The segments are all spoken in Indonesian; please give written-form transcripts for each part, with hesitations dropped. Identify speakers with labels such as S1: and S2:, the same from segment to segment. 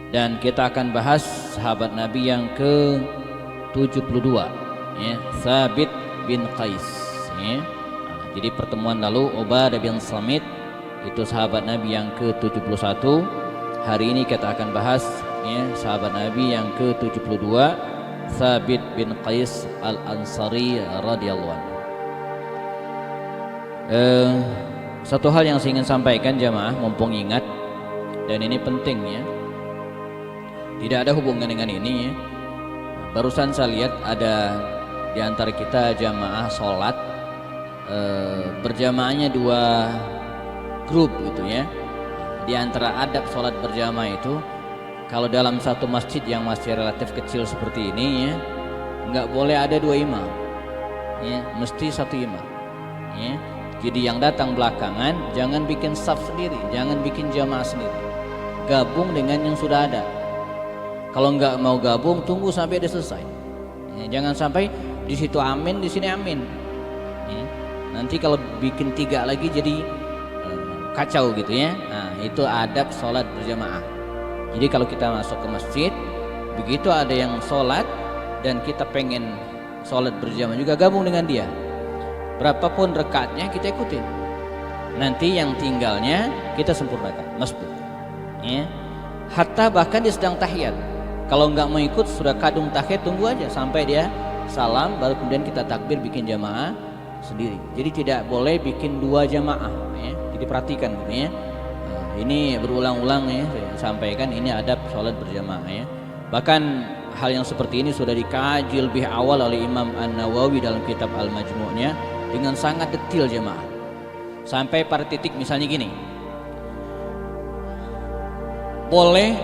S1: dan kita akan bahas sahabat Nabi yang ke-72 ya, Thabit bin Qais ya. Jadi pertemuan lalu Ubadah bin Samit itu sahabat Nabi yang ke-71. Hari ini kita akan bahas ya, sahabat Nabi yang ke-72 Thabit bin Qais Al-Ansari radhiyallahu anhu. Satu hal yang saya ingin sampaikan jamaah, mumpung ingat, dan ini penting ya, tidak ada hubungan dengan ini ya. Barusan saya lihat ada di antara kita jamaah sholat berjamaahnya dua grup gitu ya. Di antara adab sholat berjamaah itu, kalau dalam satu masjid yang masih relatif kecil seperti ini ya, nggak boleh ada dua imam ya, mesti satu imam ya. Jadi yang datang belakangan jangan bikin saf sendiri, jangan bikin jamaah sendiri, gabung dengan yang sudah ada. Kalau nggak mau gabung, tunggu sampai dia selesai ya, jangan sampai di situ amin, di sini amin ya. Nanti kalau bikin tiga lagi jadi kacau gitu ya. Nah, itu adab sholat berjamaah. Jadi kalau kita masuk ke masjid, begitu ada yang sholat dan kita pengen sholat berjamaah juga, gabung dengan dia. Berapapun rekatnya kita ikutin. Nanti yang tinggalnya kita sempurnakan, masbuk. Ya. Hatta bahkan dia sedang tahiyat, kalau nggak mau ikut sudah kadung tahiyat, tunggu aja sampai dia salam, baru kemudian kita takbir bikin jamaah sendiri. Jadi tidak boleh bikin dua jamaah. Ya. Jadi perhatikan gitu ya. Ini berulang-ulang ya saya sampaikan, ini adab sholat berjamaah ya. Bahkan hal yang seperti ini sudah dikaji lebih awal oleh Imam An-Nawawi dalam kitab Al-Majmu'-nya dengan sangat detail jemaah. Sampai pada titik misalnya gini, boleh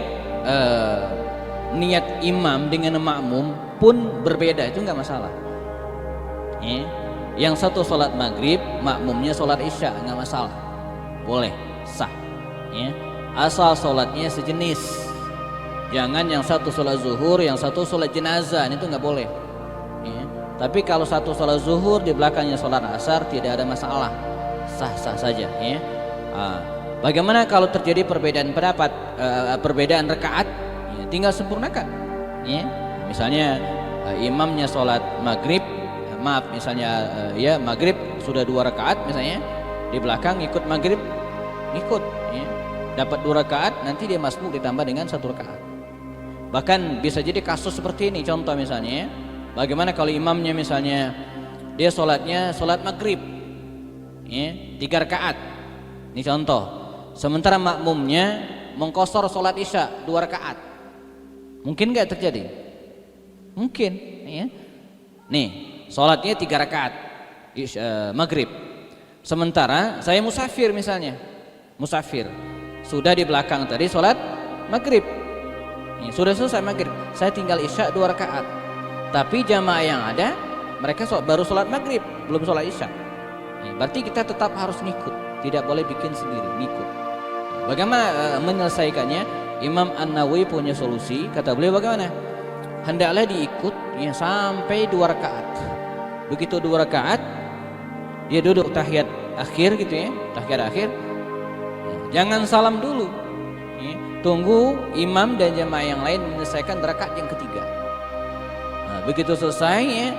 S1: niat imam dengan makmum pun berbeda, itu nggak masalah ya. Yang satu sholat maghrib, makmumnya sholat isya, nggak masalah, boleh, sah ya. Asal sholatnya sejenis. Jangan yang satu sholat zuhur, yang satu sholat jenazah, itu nggak boleh ya. Tapi kalau satu sholat zuhur di belakangnya sholat asar, tidak ada masalah, sah-sah saja ya. Bagaimana kalau terjadi perbedaan pendapat, perbedaan rakaat, ya, tinggal sempurnakan ya. Misalnya imamnya sholat maghrib, misalnya ya maghrib sudah 2 rakaat misalnya, di belakang ikut maghrib, ikut ya. Dapat 2 rakaat, nanti dia masbuk ditambah dengan 1 rakaat. Bahkan bisa jadi kasus seperti ini, contoh misalnya ya, bagaimana kalau imamnya misalnya dia sholatnya sholat maghrib ya, 3 rakaat, ini contoh, sementara makmumnya mengqashar sholat isya 2 rakaat, mungkin gak terjadi? Mungkin ya. Nih sholatnya 3 rakaat maghrib, sementara saya musafir misalnya, musafir sudah di belakang tadi sholat maghrib ya, sudah selesai maghrib, saya tinggal isya 2 rakaat. Tapi jamaah yang ada mereka baru sholat maghrib, belum sholat isya ya, berarti kita tetap harus ngikut, tidak boleh bikin sendiri, ngikut. Bagaimana menyelesaikannya? Imam An-Nawawi punya solusi, kata beliau bagaimana? Hendaklah diikut ya sampai 2 rakaat. Begitu 2 rakaat dia duduk tahiyat akhir gitu ya, tahiyat akhir ya, jangan salam dulu ya, tunggu imam dan jamaah yang lain menyelesaikan rakaat yang ketiga. Begitu selesai ya,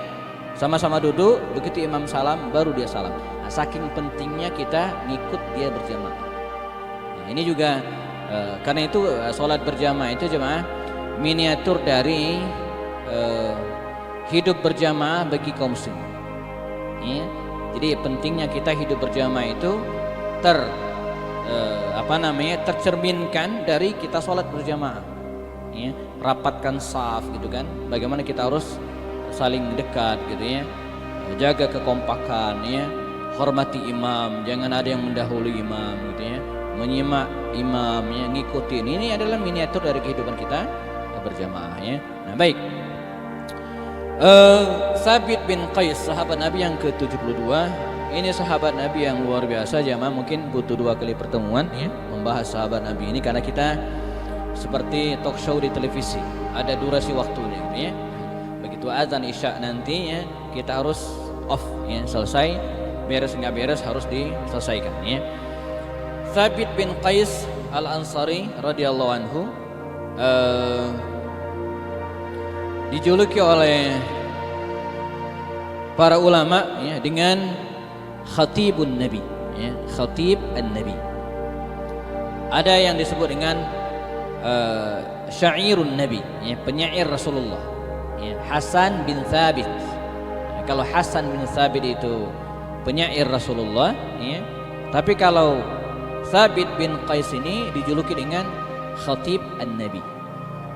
S1: sama-sama duduk, begitu imam salam baru dia salam. Nah, saking pentingnya kita ngikut dia berjamaah. Nah, ini juga karena itu sholat berjamaah itu jemaah miniatur dari hidup berjamaah bagi kaum muslim. Ya, jadi pentingnya kita hidup berjamaah itu tercerminkan dari kita sholat berjamaah. Ya, rapatkan saf gitu kan, bagaimana kita harus saling dekat gitu ya, jaga kekompakan ya, hormati imam, jangan ada yang mendahului imam gitu ya, menyimak imam ya, ngikutin. Ini adalah miniatur dari kehidupan kita berjamaah ya. Nah baik, Thabit bin Qais sahabat Nabi yang ke-72, ini sahabat Nabi yang luar biasa jamaah, mungkin butuh 2 kali pertemuan ya membahas sahabat Nabi ini, karena kita seperti talk show di televisi, ada durasi waktunya gitu ya. Begitu azan isya nanti ya, kita harus off ya, selesai, beres nggak beres harus diselesaikan ya. Thabit bin Qais Al-Ansari radhiyallahu anhu dijuluki oleh para ulama ya dengan khatibun nabi ya, khatib an-nabi. Ada yang disebut dengan syairun nabi ya, penyair Rasulullah ya, Hasan bin Thabit ya, kalau Hasan bin Thabit itu penyair Rasulullah ya, tapi kalau Thabit bin Qais ini dijuluki dengan khatib an-nabi.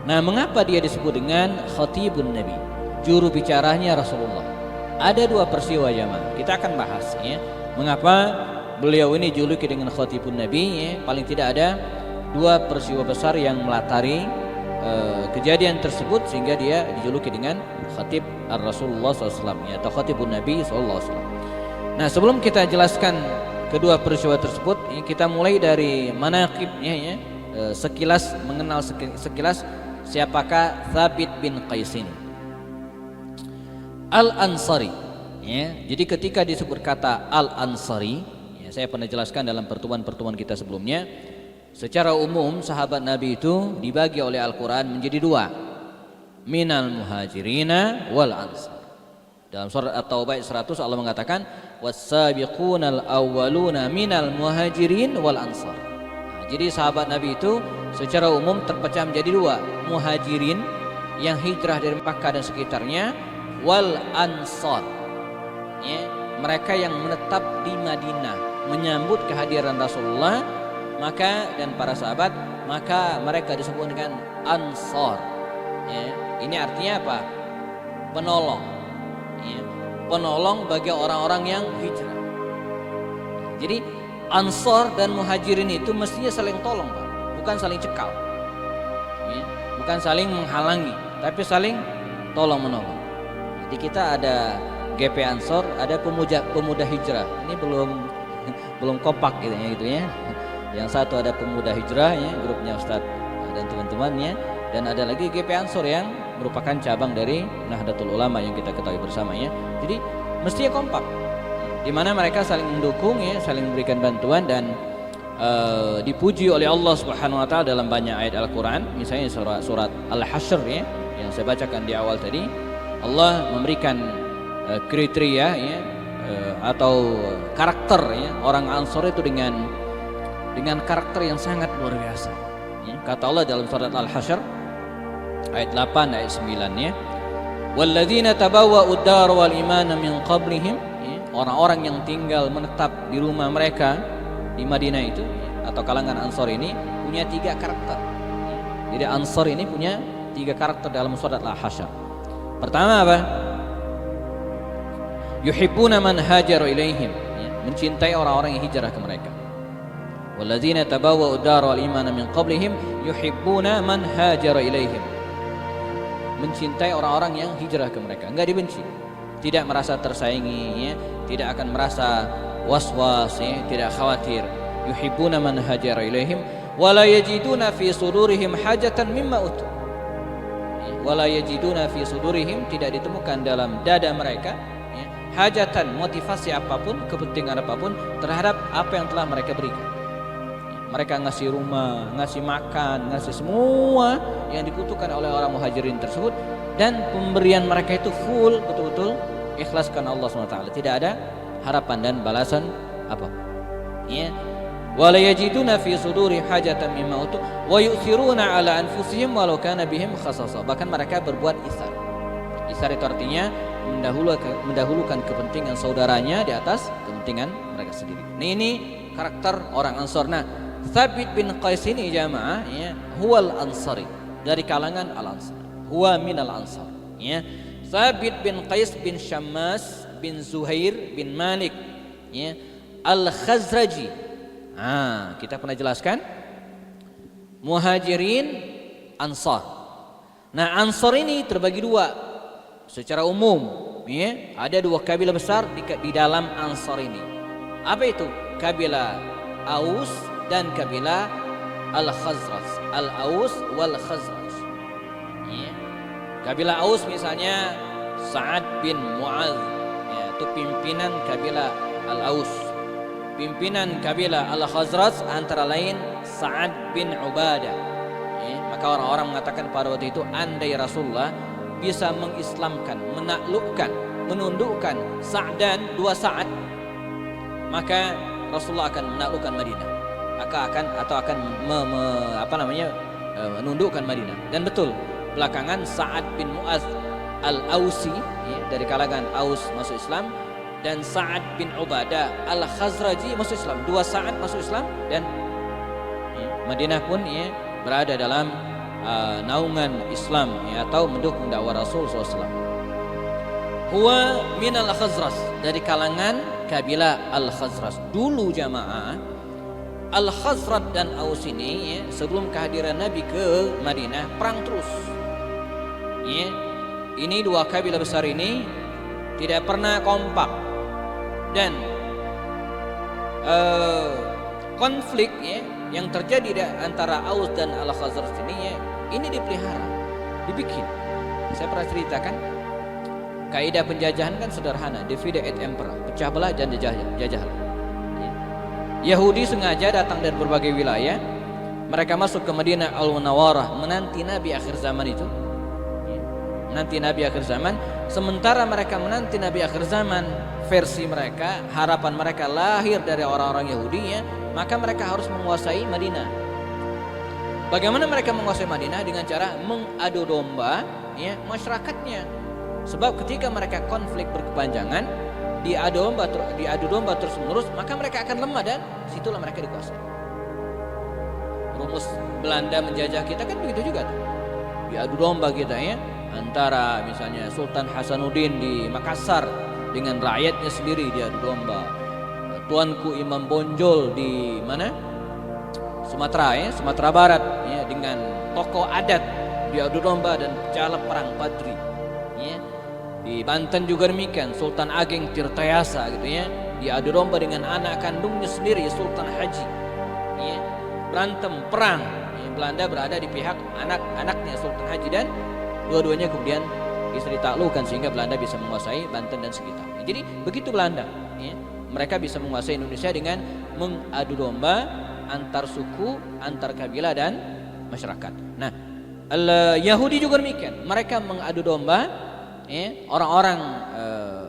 S1: Nah, mengapa dia disebut dengan khatibun nabi, juru bicaranya Rasulullah? Ada dua peristiwa jamaah, kita akan bahas ya, mengapa beliau ini dijuluki dengan khatibun nabi ya. Paling tidak ada dua peristiwa besar yang melatari kejadian tersebut sehingga dia dijuluki dengan khatib Rasulullah SAW ya, atau khatibun nabi SAW. Nah, sebelum kita jelaskan kedua peristiwa tersebut ya, kita mulai dari manaqibnya ya, sekilas mengenal sekilas siapakah Thabit bin Qais ini. Al-Ansari ya. Jadi ketika disebut kata Al-Ansari ya, saya pernah jelaskan dalam pertemuan-pertemuan kita sebelumnya, secara umum sahabat Nabi itu dibagi oleh Al-Quran menjadi dua, minal muhajirina wal ansar. Dalam surat At-Taubah 100 Allah mengatakan was-sabiqunal awwaluna minal muhajirin wal ansar. Nah, jadi sahabat Nabi itu secara umum terpecah menjadi dua, muhajirin yang hijrah dari Makkah dan sekitarnya, wal ansar ya, mereka yang menetap di Madinah menyambut kehadiran Rasulullah maka dan para sahabat, maka mereka disebut dengan ansar ya. Ini artinya apa? Penolong ya, penolong bagi orang-orang yang hijrah. Jadi ansar dan muhajirin itu mestinya saling tolong Pak, bukan saling cekal ya, bukan saling menghalangi, tapi saling tolong menolong. Jadi kita ada GP Ansor, ada pemuda hijrah. Ini belum kompak gitu ya. Yang satu ada pemuda hijrah ya, grupnya Ustadz dan teman-temannya, dan ada lagi GP Ansor yang merupakan cabang dari Nahdlatul Ulama yang kita ketahui bersama ya. Jadi mestinya kompak, di mana mereka saling mendukung ya, saling memberikan bantuan dan dipuji oleh Allah Subhanahu wa taala dalam banyak ayat Al-Qur'an. Misalnya surat Al-Hasyr ya, yang saya bacakan di awal tadi. Allah memberikan kriteria ya, atau karakter ya, orang Ansor itu dengan karakter yang sangat luar biasa ya. Kata Allah dalam surat Al-Hasyr ayat 8 ayat 9 ya, walladzina tabawwa'u ad-dar wal imana min qablihim ya, orang-orang yang tinggal menetap di rumah mereka di Madinah itu ya, atau kalangan Ansor ini punya 3 karakter ya. Jadi Ansor ini punya 3 karakter dalam surat Al-Hasyr. Pertama apa? Yuhibbuna man hajaru ilaihim ya, mencintai orang-orang yang hijrah ke mereka. Walladzina tabawwa'u ad-dar wal imana min qablihim yuhibbuna man hajaru ilaihim. Mencintai orang-orang yang hijrah ke mereka, enggak dibenci, tidak merasa tersaingi ya, tidak akan merasa was-was ya, tidak khawatir. Yuhibbuna man hajaru ilaihim wa la yajiduna fi sudurihim hajatan mimma utu. Wala yajiduna fi sudurihim, tidak ditemukan dalam dada mereka ya, hajatan, motivasi apapun, kepentingan apapun terhadap apa yang telah mereka berikan ya, mereka ngasih rumah, ngasih makan, ngasih semua yang dibutuhkan oleh orang muhajirin tersebut, dan pemberian mereka itu full, betul-betul ikhlas karena Allah SWT, tidak ada harapan dan balasan apa ya. Wala yajiduna fi suduri hajatan mimma utu wa yu'thiruna ala anfusihim walau kana bihim khasasah. Bahkan mereka berbuat isar. Isar itu artinya mendahulukan kepentingan saudaranya di atas kepentingan mereka sendiri. Nah, ini karakter orang Ansor. Nah, Thabit bin Qais ini jamaah ya, huwal ansari, dari kalangan al-ansar. Huwa minal ansar ya. Thabit bin Qais bin Syammas bin Zuhair bin Malik ya, al-Khazraji. Nah, kita pernah jelaskan muhajirin, ansar. Nah, ansar ini terbagi dua secara umum ya, ada 2 kabilah besar di dalam ansar ini. Apa itu? Kabilah Aus dan kabilah Al-Khazraj. Al-Aus wal Khazraj ya. Kabilah Aus misalnya Sa'ad bin Mu'adz ya, itu pimpinan kabilah Al-Aus. Pimpinan kabilah Al-Khazraj antara lain Sa'ad bin Ubadah ya, Maka orang-orang mengatakan pada waktu itu, andai Rasulullah bisa mengislamkan, menaklukkan, menundukkan Sa'dan 2 saat, maka Rasulullah akan menaklukkan Madinah, akan menundukkan Madinah. Dan betul, belakangan Sa'ad bin Mu'adz Al-Ausi, ya, dari kalangan Aus masuk Islam, dan Sa'ad bin Ubadah Al-Khazraji masuk Islam. 2 saat masuk Islam, dan ya, Madinah pun ya, berada dalam naungan Islam, ya, atau mendukung dakwah Rasul SAW. Huwa minal Khazraj, dari kalangan kabilah Al-Khazraj. Dulu jamaah, Al-Khazraj dan Aus ini ya, sebelum kehadiran Nabi ke Madinah perang terus. Ya, ini 2 kabilah besar ini tidak pernah kompak, dan konflik ya, yang terjadi antara Aus dan Al-Khazraj ini ya, ini dipelihara, dibikin. Saya pernah ceritakan, kaidah penjajahan kan sederhana, divide et impera, pecah belah dan jajah. Yahudi sengaja datang dari berbagai wilayah, mereka masuk ke Madinah Al-Munawwarah menanti Nabi akhir zaman itu, menanti Nabi akhir zaman. Sementara mereka menanti Nabi akhir zaman, versi mereka, harapan mereka lahir dari orang-orang Yahudi ya, maka mereka harus menguasai Madinah. Bagaimana mereka menguasai Madinah? Dengan cara mengadu domba ya, masyarakatnya. Sebab ketika mereka konflik berkepanjangan, diadu domba terus menerus, maka mereka akan lemah, dan situlah mereka dikuasai. Rumus Belanda menjajah kita kan begitu juga tuh. Diadu domba kita ya, antara misalnya Sultan Hasanuddin di Makassar dengan rakyatnya sendiri diadu domba. Tuanku Imam Bonjol di mana? Sumatera ya, Sumatera Barat ya, dengan tokoh adat diadu domba dan pecahlah perang Badri. Ya. Di Banten juga demikian, Sultan Ageng Tirtayasa gitu ya, diadu domba dengan anak kandungnya sendiri Sultan Haji. Ya. Berantem perang. Ya. Belanda berada di pihak anak-anaknya Sultan Haji, dan dua-duanya kemudian bisa ditaklukkan sehingga Belanda bisa menguasai Banten dan sekitarnya. Jadi begitu Belanda, ya. Mereka bisa menguasai Indonesia dengan mengadu domba antar suku, antar kabilah dan masyarakat. Nah, Yahudi juga demikian. Mereka mengadu domba ya, orang-orang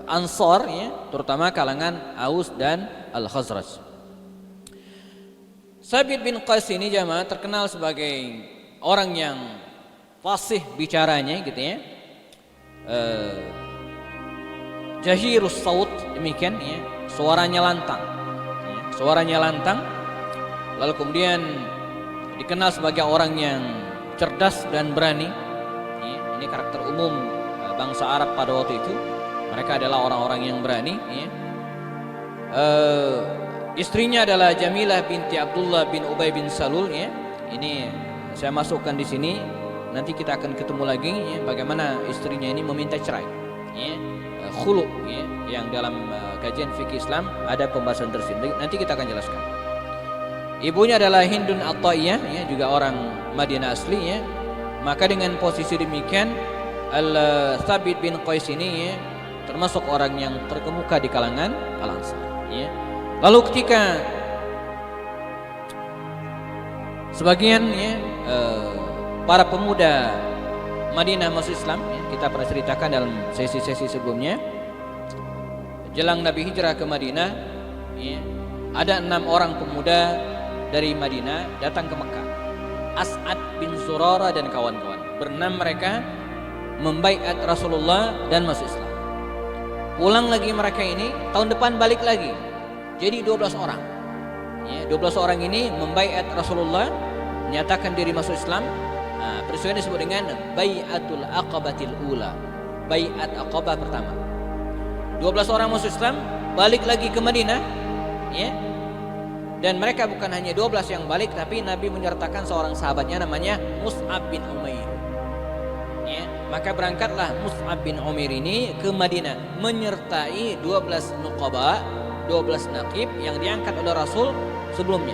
S1: Ansor ya, terutama kalangan Aus dan Al-Khazraj. Sabit bin Qais ini jamaah terkenal sebagai orang yang fasih bicaranya gitu ya. Jahirus saut, demikian ya, suaranya lantang. Ya, suaranya lantang. Lalu kemudian dikenal sebagai orang yang cerdas dan berani. Ya, ini karakter umum bangsa Arab pada waktu itu. Mereka adalah orang-orang yang berani. Ya. Istrinya adalah Jamilah binti Abdullah bin Ubay bin Salul. Ya. Ini saya masukkan di sini. Nanti kita akan ketemu lagi ya, bagaimana istrinya ini meminta cerai. Ya. Khulu, ya, yang dalam kajian fikih Islam ada pembahasan tersebut. Nanti kita akan jelaskan. Ibunya adalah Hindun At-Taiyah ya, juga orang Madinah asli ya. Maka dengan posisi demikian Al-Thabit bin Qais ini ya, termasuk orang yang terkemuka di kalangan Al-Ansar ya. Lalu ketika sebagian ya, para pemuda Madinah masuk Islam ya, kita pernah ceritakan dalam sesi-sesi sebelumnya, jelang Nabi hijrah ke Madinah ya, ada 6 orang pemuda dari Madinah datang ke Mekah. As'ad bin Zurarah dan kawan-kawan, berenam mereka membaiat Rasulullah dan masuk Islam. Pulang lagi mereka ini, tahun depan balik lagi, jadi 12 orang ya, 12 orang ini membaiat Rasulullah, menyatakan diri masuk Islam. Nah, peristiwa ini disebut dengan Bai'atul Aqabatil Ula, Bai'at Aqabah pertama. 12 orang masuk Islam, balik lagi ke Madinah ya. Dan mereka bukan hanya 12 yang balik, tapi Nabi menyertakan seorang sahabatnya namanya Mus'ab bin Umair. Ya, maka berangkatlah Mus'ab bin Umair ini ke Madinah menyertai 12 nuqaba, 12 naqib yang diangkat oleh Rasul sebelumnya.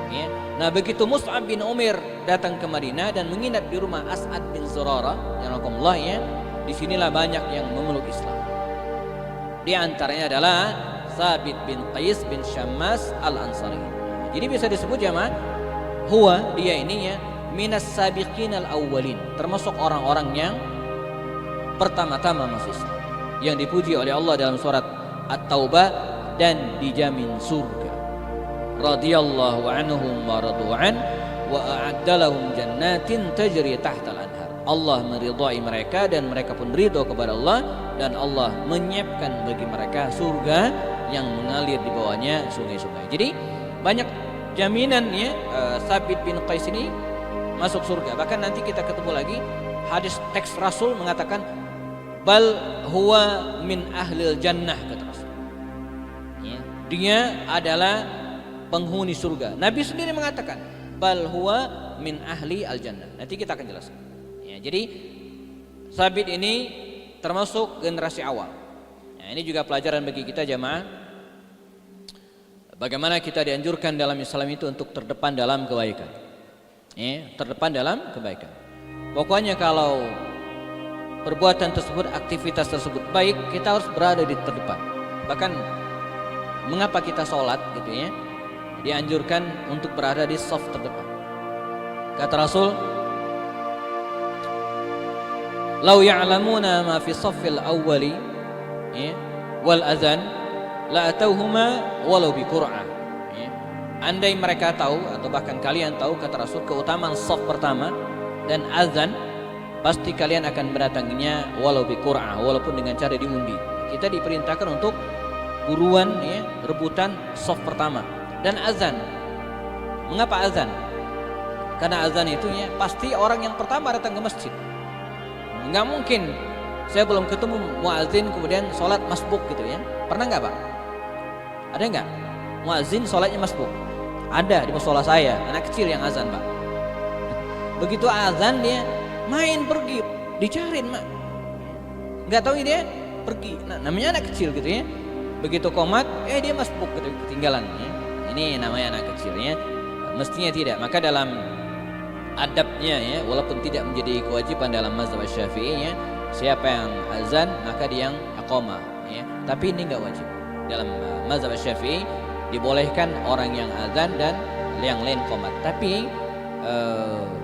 S1: Ya. Nah, begitu Mus'ab bin Umair datang ke Madinah dan menginap di rumah As'ad bin Zurarah, yang Allah ya, disinilah banyak yang memeluk Islam. Di antaranya adalah Thabit bin Qais bin Syammas Al-Ansari. Jadi bisa disebut jamaah, huwa dia ini ya minas sabiqinal awwalin, termasuk orang-orang yang pertama-tama masuk Islam, yang dipuji oleh Allah dalam surat At-Taubah dan dijamin surga. Radhiyallahu anhum wa radu'an wa a'adda lahum jannatin tajri tahtal anhar. Allah meridhai mereka dan mereka pun ridho kepada Allah, dan Allah menyiapkan bagi mereka surga yang mengalir di bawahnya sungai-sungai. Jadi banyak jaminan ya, Sabit bin Qais ini masuk surga. Bahkan nanti kita ketemu lagi hadis teks Rasul mengatakan bal huwa min ahlil jannah, kata Rasul. Ya, dia adalah penghuni surga. Nabi sendiri mengatakan bal huwa min ahli al jannah. Nanti kita akan jelaskan. Ya, jadi Sabit ini termasuk generasi awal. Ya, ini juga pelajaran bagi kita jamaah. Bagaimana kita dianjurkan dalam Islam itu untuk terdepan dalam kebaikan. Ya, terdepan dalam kebaikan. Pokoknya kalau perbuatan tersebut, aktivitas tersebut baik, kita harus berada di terdepan. Bahkan mengapa kita sholat gitu ya, dianjurkan untuk berada di saf terdepan. Kata Rasul, "Lau ya'lamuna ma fi saffil awwali ya, wal azan la atauhuma walau bi qur'ah." Ya. Andai mereka tahu atau bahkan kalian tahu, kata Rasul, keutamaan saf pertama dan azan, pasti kalian akan mendatanginya walau bi qur'ah, walaupun dengan cara diundi. Kita diperintahkan untuk buruan ya, rebutan saf pertama dan azan. Mengapa azan? Karena azan itu ya pasti orang yang pertama datang ke masjid. Enggak mungkin saya belum ketemu muazin kemudian sholat masbuk gitu ya. Pernah enggak Pak? Ada enggak? Muazin sholatnya masbuk? Ada di musola saya, anak kecil yang azan Pak. Begitu azan dia main pergi, dicariin mak. Enggak tahu dia pergi. Nah, namanya anak kecil gitu ya. Begitu komat, dia masbuk gitu, ketinggalan ya. Ini namanya anak kecil ya. Mestinya tidak. Maka dalam adabnya ya, walaupun tidak menjadi kewajiban dalam mazhab Syafi'i ya, siapa yang azan maka dia yang aqamah ya. Tapi ini enggak wajib. Dalam mazhab Syafi'i dibolehkan orang yang azan dan yang lain qomat. Tapi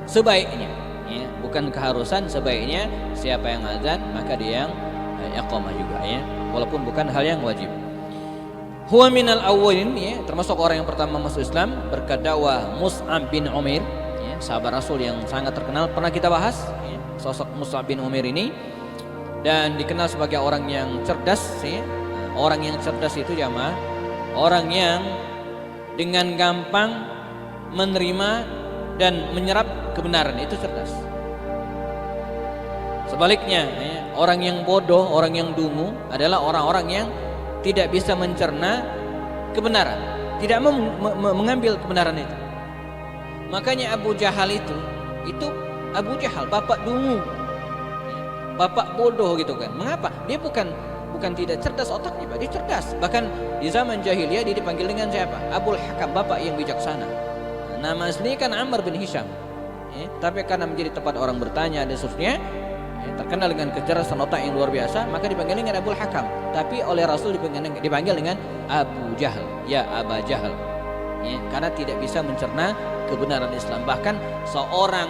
S1: sebaiknya ya, bukan keharusan, sebaiknya siapa yang azan maka dia yang iqamah juga ya, walaupun bukan hal yang wajib. Huwa minal awwalin ya, termasuk orang yang pertama masuk Islam. Berkat dakwah Mus'ab bin Umair ya, sahabat Rasul yang sangat terkenal, pernah kita bahas ya, sosok Mus'ab bin Umair ini, dan dikenal sebagai orang yang cerdas ya. Orang yang cerdas itu jamaah, orang yang dengan gampang menerima dan menyerap kebenaran, itu cerdas. Sebaliknya ya, orang yang bodoh, orang yang dungu adalah orang-orang yang tidak bisa mencerna kebenaran, tidak mengambil kebenaran itu. Makanya Abu Jahal itu Abu Jahal, bapak dungu, bapak bodoh gitu kan. Mengapa? Dia bukan tidak cerdas otaknya, Pak. Dia cerdas. Bahkan di zaman jahiliyah dia dipanggil dengan siapa? Abul Hakam, bapak yang bijaksana. Nama asli kan Amr bin Hisham. Ya, tapi karena menjadi tempat orang bertanya dan seterusnya, ya, terkenal dengan kecerdasan otak yang luar biasa, maka dipanggil dengan Abul Hakam. Tapi oleh Rasul dipanggil dengan Abu Jahal, ya Aba Jahal. Ya, karena tidak bisa mencerna kebenaran Islam. Bahkan seorang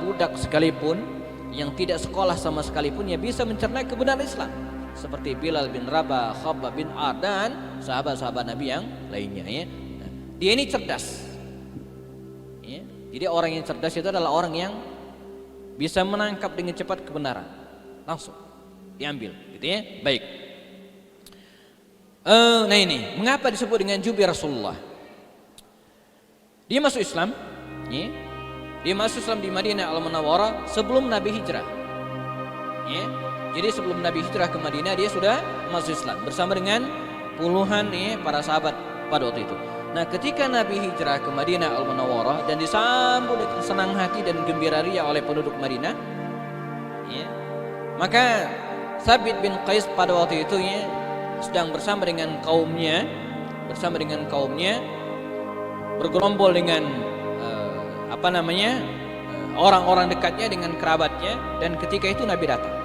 S1: budak sekalipun yang tidak sekolah sama sekalipun ya bisa mencerna kebenaran Islam. Seperti Bilal bin Rabah, Khabbab bin Ar, dan sahabat-sahabat Nabi yang lainnya ya. Nah, dia ini cerdas. Ya, jadi orang yang cerdas itu adalah orang yang bisa menangkap dengan cepat kebenaran, langsung diambil, gitu ya. Baik. Nah ini mengapa disebut dengan jubir Rasulullah? Dia masuk Islam, ya. Dia masuk Islam di Madinah Al-Munawwarah sebelum Nabi hijrah. Ya. Jadi sebelum Nabi hijrah ke Madinah dia sudah masuk Islam bersama dengan puluhan ya, para sahabat pada waktu itu. Nah, ketika Nabi hijrah ke Madinah Al-Munawwarah dan disambut dengan senang hati dan gembira ria oleh penduduk Madinah, ya, maka Sabit bin Qais pada waktu itu ya, sedang bersama dengan kaumnya, bergerombol dengan orang-orang dekatnya, dengan kerabatnya, dan ketika itu Nabi datang.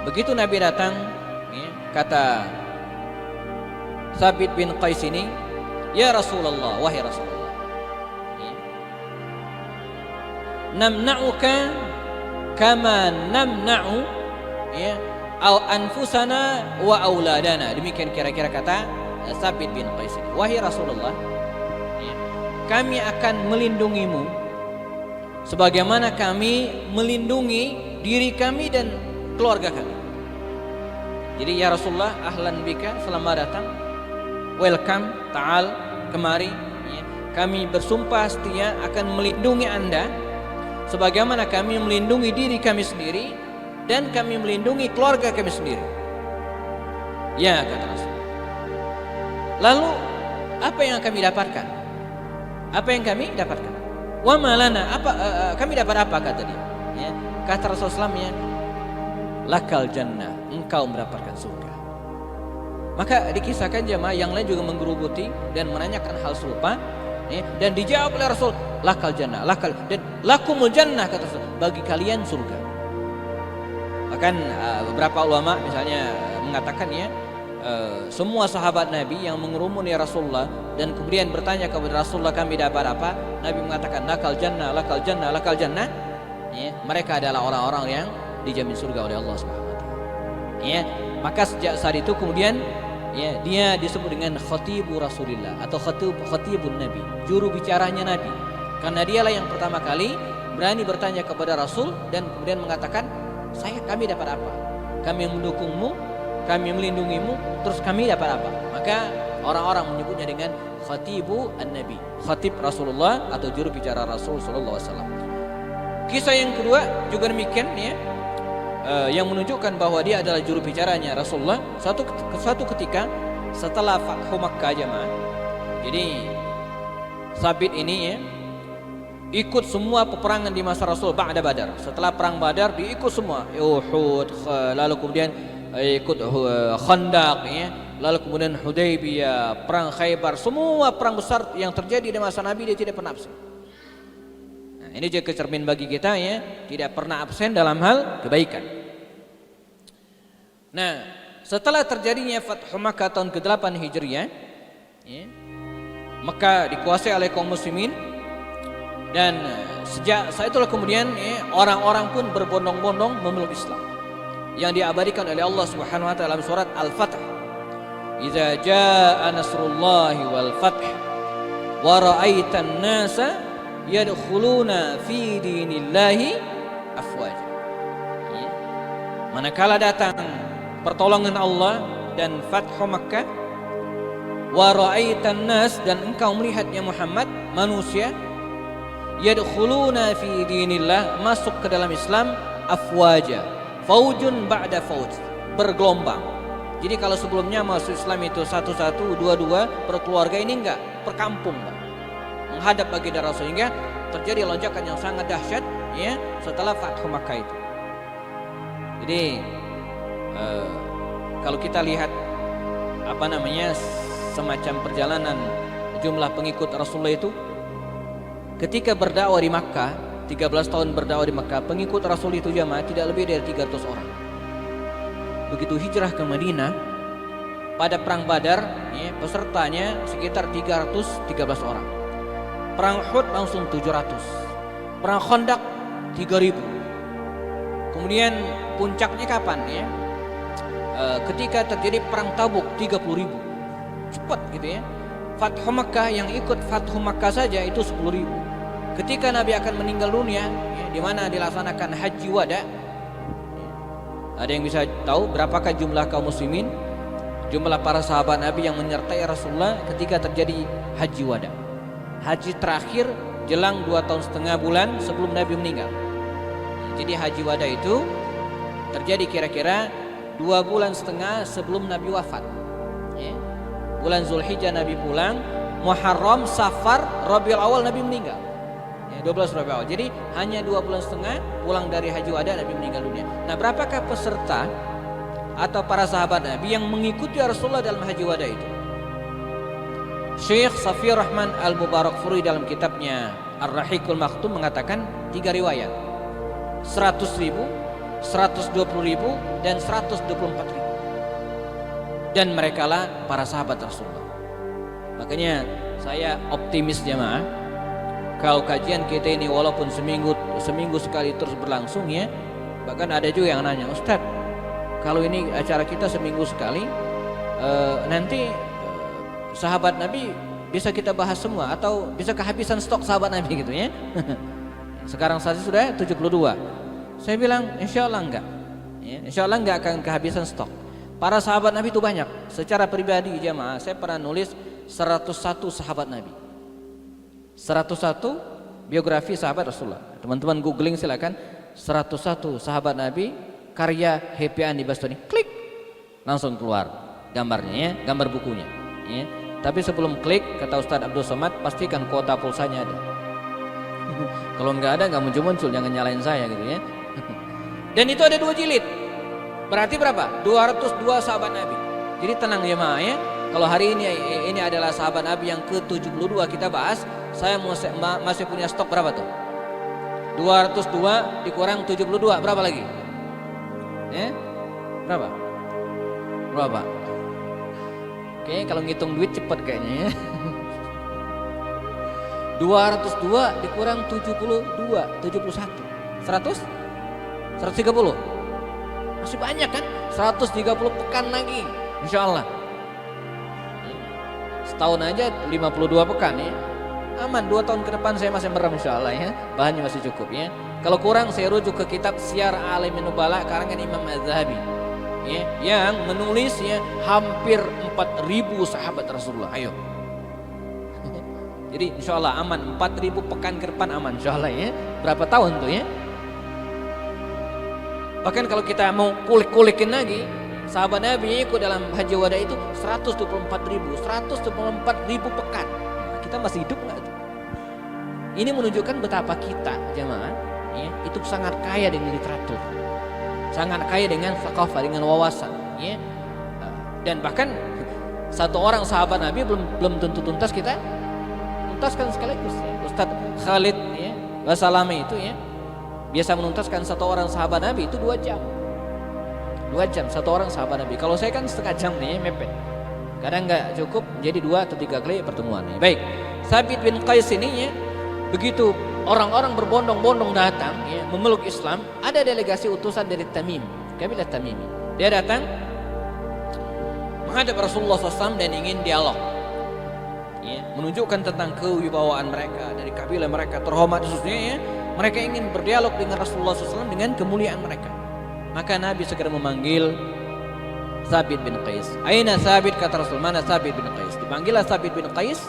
S1: Begitu Nabi datang, ya, kata Sabit bin Qais ini, "Ya Rasulullah, wahai Rasulullah, ya, namna'uka kama namna'u ya au anfusana wa auladana. Demikian kira-kira kata Tsabit bin Qais ini. Wahai Rasulullah, ya, kami akan melindungimu sebagaimana kami melindungi diri kami dan keluarga kami. Jadi ya Rasulullah, ahlan bika, selamat datang, welcome, ta'al, kemari ya. Kami bersumpah setia akan melindungi Anda sebagaimana kami melindungi diri kami sendiri dan kami melindungi keluarga kami sendiri. Ya, kata Rasul. Lalu apa yang kami dapatkan? Apa yang kami dapatkan? Wa malana, kami dapat apa, kata dia? Ya, kata Rasulullah ya, lakal jannah, engkau mendapatkan surga. Maka dikisahkan jemaah yang lain juga menggerubuti dan menanyakan hal serupa ya, dan dijawab oleh Rasul, lakal jannah, lakal dan lakumul jannah, kata Rasul, bagi kalian surga. Bahkan beberapa ulama misalnya mengatakan ya, semua sahabat Nabi yang mengerumuni Rasulullah dan kemudian bertanya kepada Rasulullah, kami dapat apa? Nabi mengatakan lakal jannah, lakal jannah, lakal jannah. Ya, mereka adalah orang-orang yang dijamin surga oleh Allah Subhanahu wa taala. Ya, maka sejak saat itu kemudian ya, dia disebut dengan khatibu Rasulillah atau khatibun Nabi, juru bicaranya Nabi. Karena dialah yang pertama kali berani bertanya kepada Rasul dan kemudian mengatakan, kami dapat apa? Kami mendukungmu, kami melindungimu, terus kami dapat apa? Maka orang-orang menyebutnya dengan khatibu an-Nabi, khatib Rasulullah atau juru bicara Rasul sallallahu alaihi wasallam. Kisah yang kedua juga demikian ya, yang menunjukkan bahwa dia adalah juru bicaranya Rasulullah. Suatu ketika setelah Fathu Makkah jemaah, jadi Tsabit ini ya ikut semua peperangan di masa Rasul ba'da Badar. Setelah perang Badar diikut semua, Uhud, lalu kemudian ikut Khandaq ya, lalu kemudian Hudaybiyah, perang Khaybar, semua perang besar yang terjadi di masa Nabi dia tidak pernah absen. Nah, ini juga cermin bagi kita ya, tidak pernah absen dalam hal kebaikan. Nah, setelah terjadinya Fathu Makkah tahun ke-8 Hijriah ya, Makkah dikuasai oleh kaum muslimin dan sejak saat itulah kemudian ya, orang-orang pun berbondong-bondong memeluk Islam yang diabadikan oleh Allah Subhanahu wa taala dalam surat Al-Fath. Idza jaa nasrullahi wal fath wa ra'aitan nasa yadkhuluna fi dinillahi afwaja. Ya. Manakala datang pertolongan Allah dan Fathu Makkah, wa ra'aitan nas, dan engkau melihatnya Muhammad, manusia, yadkhuluna fi dinillah, masuk ke dalam Islam, afwaja, faujun ba'da fauj, bergelombang. Jadi kalau sebelumnya masuk Islam itu satu-satu, dua-dua, berkeluarga, ini enggak, per kampung, menghadap baginda Rasul, sehingga terjadi lonjakan yang sangat dahsyat ya setelah Fathu Makkah itu. Jadi kalau kita lihat semacam perjalanan jumlah pengikut Rasulullah itu, ketika berdakwah di Makkah, 13 tahun berdakwah di Makkah, pengikut Rasul itu jamaah tidak lebih dari 300 orang. Begitu hijrah ke Madinah, pada perang Badar ya, pesertanya sekitar 313 orang. Perang Uhud langsung 700. Perang Khandaq 3000. Kemudian puncaknya kapan ya? Ketika terjadi perang Tabuk 30.000. Cepat gitu ya. Fathu Makkah, yang ikut Fathu Makkah saja itu 10.000. Ketika Nabi akan meninggal dunia ya, di mana dilaksanakan Haji Wada, ya, ada yang bisa tahu berapakah jumlah kaum muslimin, jumlah para sahabat Nabi yang menyertai Rasulullah ketika terjadi Haji Wada, haji terakhir jelang 2,5 bulan sebelum Nabi meninggal. Jadi Haji Wada itu terjadi kira-kira 2,5 bulan sebelum Nabi wafat ya. Bulan Zulhijjah Nabi pulang, Muharram, Safar, Rabiul Awal Nabi meninggal ya, 12 Rabiul Awal. Jadi hanya 2,5 bulan pulang dari Haji Wada Nabi meninggal dunia. Nah, berapakah peserta atau para sahabat Nabi yang mengikuti Rasulullah dalam Haji Wada itu? Syekh Safiyur Rahman Al-Mubarakfuri dalam kitabnya Ar-Rahiqul Maktum mengatakan 3 riwayat, 100.000, 120.000 dan 124.000. Dan mereka lah para sahabat Rasulullah. Makanya saya optimis jamaah Kalau kajian kita ini walaupun seminggu sekali terus berlangsung ya, bahkan ada juga yang nanya, Ustadz, kalau ini acara kita seminggu sekali, nanti sahabat Nabi bisa kita bahas semua atau bisa kehabisan stok sahabat Nabi gitu ya? Sekarang saja sudah 72. Saya bilang insya Allah enggak, ya, insya Allah enggak akan kehabisan stok. Para sahabat Nabi itu banyak. Secara pribadi jamaah, saya pernah nulis 101 sahabat Nabi. 101 biografi sahabat Rasulullah. Teman-teman googling silakan 101 sahabat Nabi karya Happy Andi Bastoni. Klik, langsung keluar gambarnya ya, gambar bukunya. Ya. Tapi sebelum klik, kata Ustadz Abdul Somad, pastikan kuota pulsanya ada. Kalau nggak ada nggak muncul-muncul, jangan nyalain saya gitu ya. Dan itu ada 2 jilid. Berarti berapa? 202 sahabat Nabi. Jadi tenang ya Ma ya. Kalau hari ini adalah sahabat Nabi yang ke-72 kita bahas, saya masih punya stok berapa tuh? 202 dikurang 72 berapa lagi? Berapa? Berapa? Oke, kalau ngitung duit cepet kayaknya ya. 202 dikurang 72, 71. 100? 130. Masih banyak kan? 130 pekan lagi, insya Allah. Setahun aja 52 pekan ya. Aman, 2 tahun ke depan saya masih merem insya Allah ya. Bahannya masih cukup ya. Kalau kurang saya rujuk ke kitab Syiar A'lamin Nubala karangan Imam Az-Zahabi ya, yang menulisnya hampir 4.000 sahabat Rasulullah. Ayo. Jadi insya Allah aman, 4.000 pekan ke depan aman insya Allah ya. Berapa tahun tuh ya? Bahkan kalau kita mau kulik-kulikin lagi, sahabat Nabi ikut dalam haji wada itu 124.000 pekan. Kita masih hidup nggak? Ini menunjukkan betapa kita jemaah ya, itu sangat kaya dengan literatur, sangat kaya dengan thaqafah, dengan wawasan ya. Dan bahkan satu orang sahabat Nabi belum tentu tuntas kita tuntaskan sekaligus ya. Ustadz Khalid ya, Wasalame itu ya, biasa menuntaskan satu orang sahabat Nabi itu 2 jam. 2 jam satu orang sahabat Nabi. Kalau saya kan setengah jam nih mepet. Kadang nggak cukup jadi 2 atau 3 kali pertemuan nih. Baik, Sabit bin Qais ini ya, begitu orang-orang berbondong-bondong datang ya, memeluk Islam, ada delegasi utusan dari Tamim, kabilah Tamimi. Dia datang menghadap Rasulullah SAW dan ingin dialog. Ya, menunjukkan tentang kewibawaan mereka dari kabilah mereka terhormat khususnya ya. Mereka ingin berdialog dengan Rasulullah SAW dengan kemuliaan mereka. Maka Nabi segera memanggil Sabit bin Qais. Aina Sabit, kata Rasul, mana Sabit bin Qais? Dipanggillah Sabit bin Qais.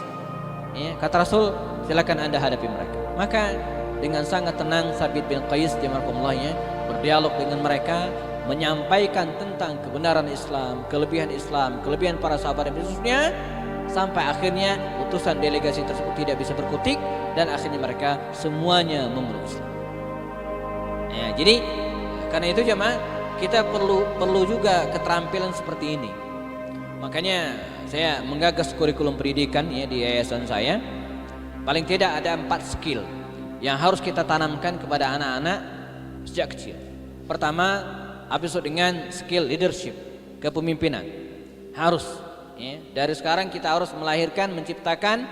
S1: Ya, kata Rasul, silakan Anda hadapi mereka. Maka dengan sangat tenang Sabit bin Qais jemaah ya, berdialog dengan mereka, menyampaikan tentang kebenaran Islam, kelebihan para sahabat Nabi khususnya, sampai akhirnya utusan delegasi tersebut tidak bisa berkutik dan akhirnya mereka semuanya memeluk Islam. Ya, jadi karena itu jemaah kita perlu juga keterampilan seperti ini. Makanya saya menggagas kurikulum pendidikan ya di yayasan saya. Paling tidak ada 4 skill yang harus kita tanamkan kepada anak-anak sejak kecil. Pertama, episode dengan skill leadership, kepemimpinan. Harus ya, dari sekarang kita harus melahirkan, menciptakan,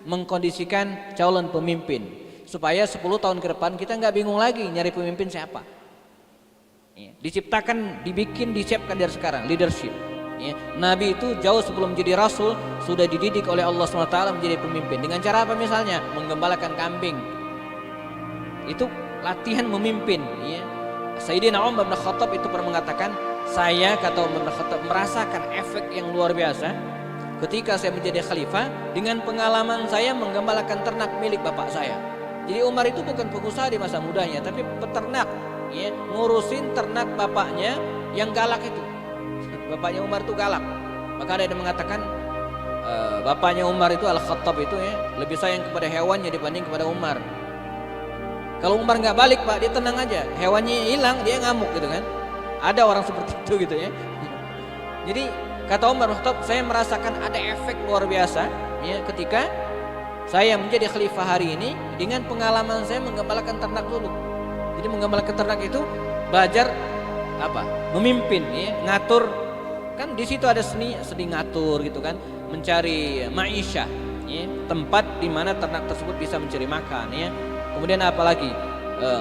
S1: mengkondisikan calon pemimpin supaya 10 tahun ke depan kita nggak bingung lagi nyari pemimpin siapa. Ya, diciptakan, dibikin, disiapkan dari sekarang leadership. Ya, Nabi itu jauh sebelum menjadi Rasul sudah dididik oleh Allah SWT menjadi pemimpin. Dengan cara apa misalnya? Menggembalakan kambing. Itu latihan memimpin. Ya. Sayyidina Umar bin Khattab itu pernah mengatakan, saya kata Umar bin Khattab merasakan efek yang luar biasa ketika saya menjadi khalifah dengan pengalaman saya menggembalakan ternak milik bapak saya. Jadi Umar itu bukan pengusaha di masa mudanya, tapi peternak. Ya, ngurusin ternak bapaknya yang galak itu. Bapaknya Umar itu galak. Maka ada yang mengatakan bapaknya Umar itu Al-Khattab itu ya, lebih sayang kepada hewannya dibanding kepada Umar. Kalau Umar nggak balik Pak, dia tenang aja, hewannya hilang dia ngamuk gitu kan. Ada orang seperti itu gitu ya. Jadi kata Umar Khattab, saya merasakan ada efek luar biasa ya ketika saya menjadi khalifah hari ini dengan pengalaman saya menggembalakan ternak dulu. Jadi menggembalakan ternak itu belajar apa? Memimpin ya, ngatur. Kan di situ ada seni ngatur gitu kan, mencari ma'isyah ya, tempat di mana ternak tersebut bisa mencari makan, ya. Kemudian apalagi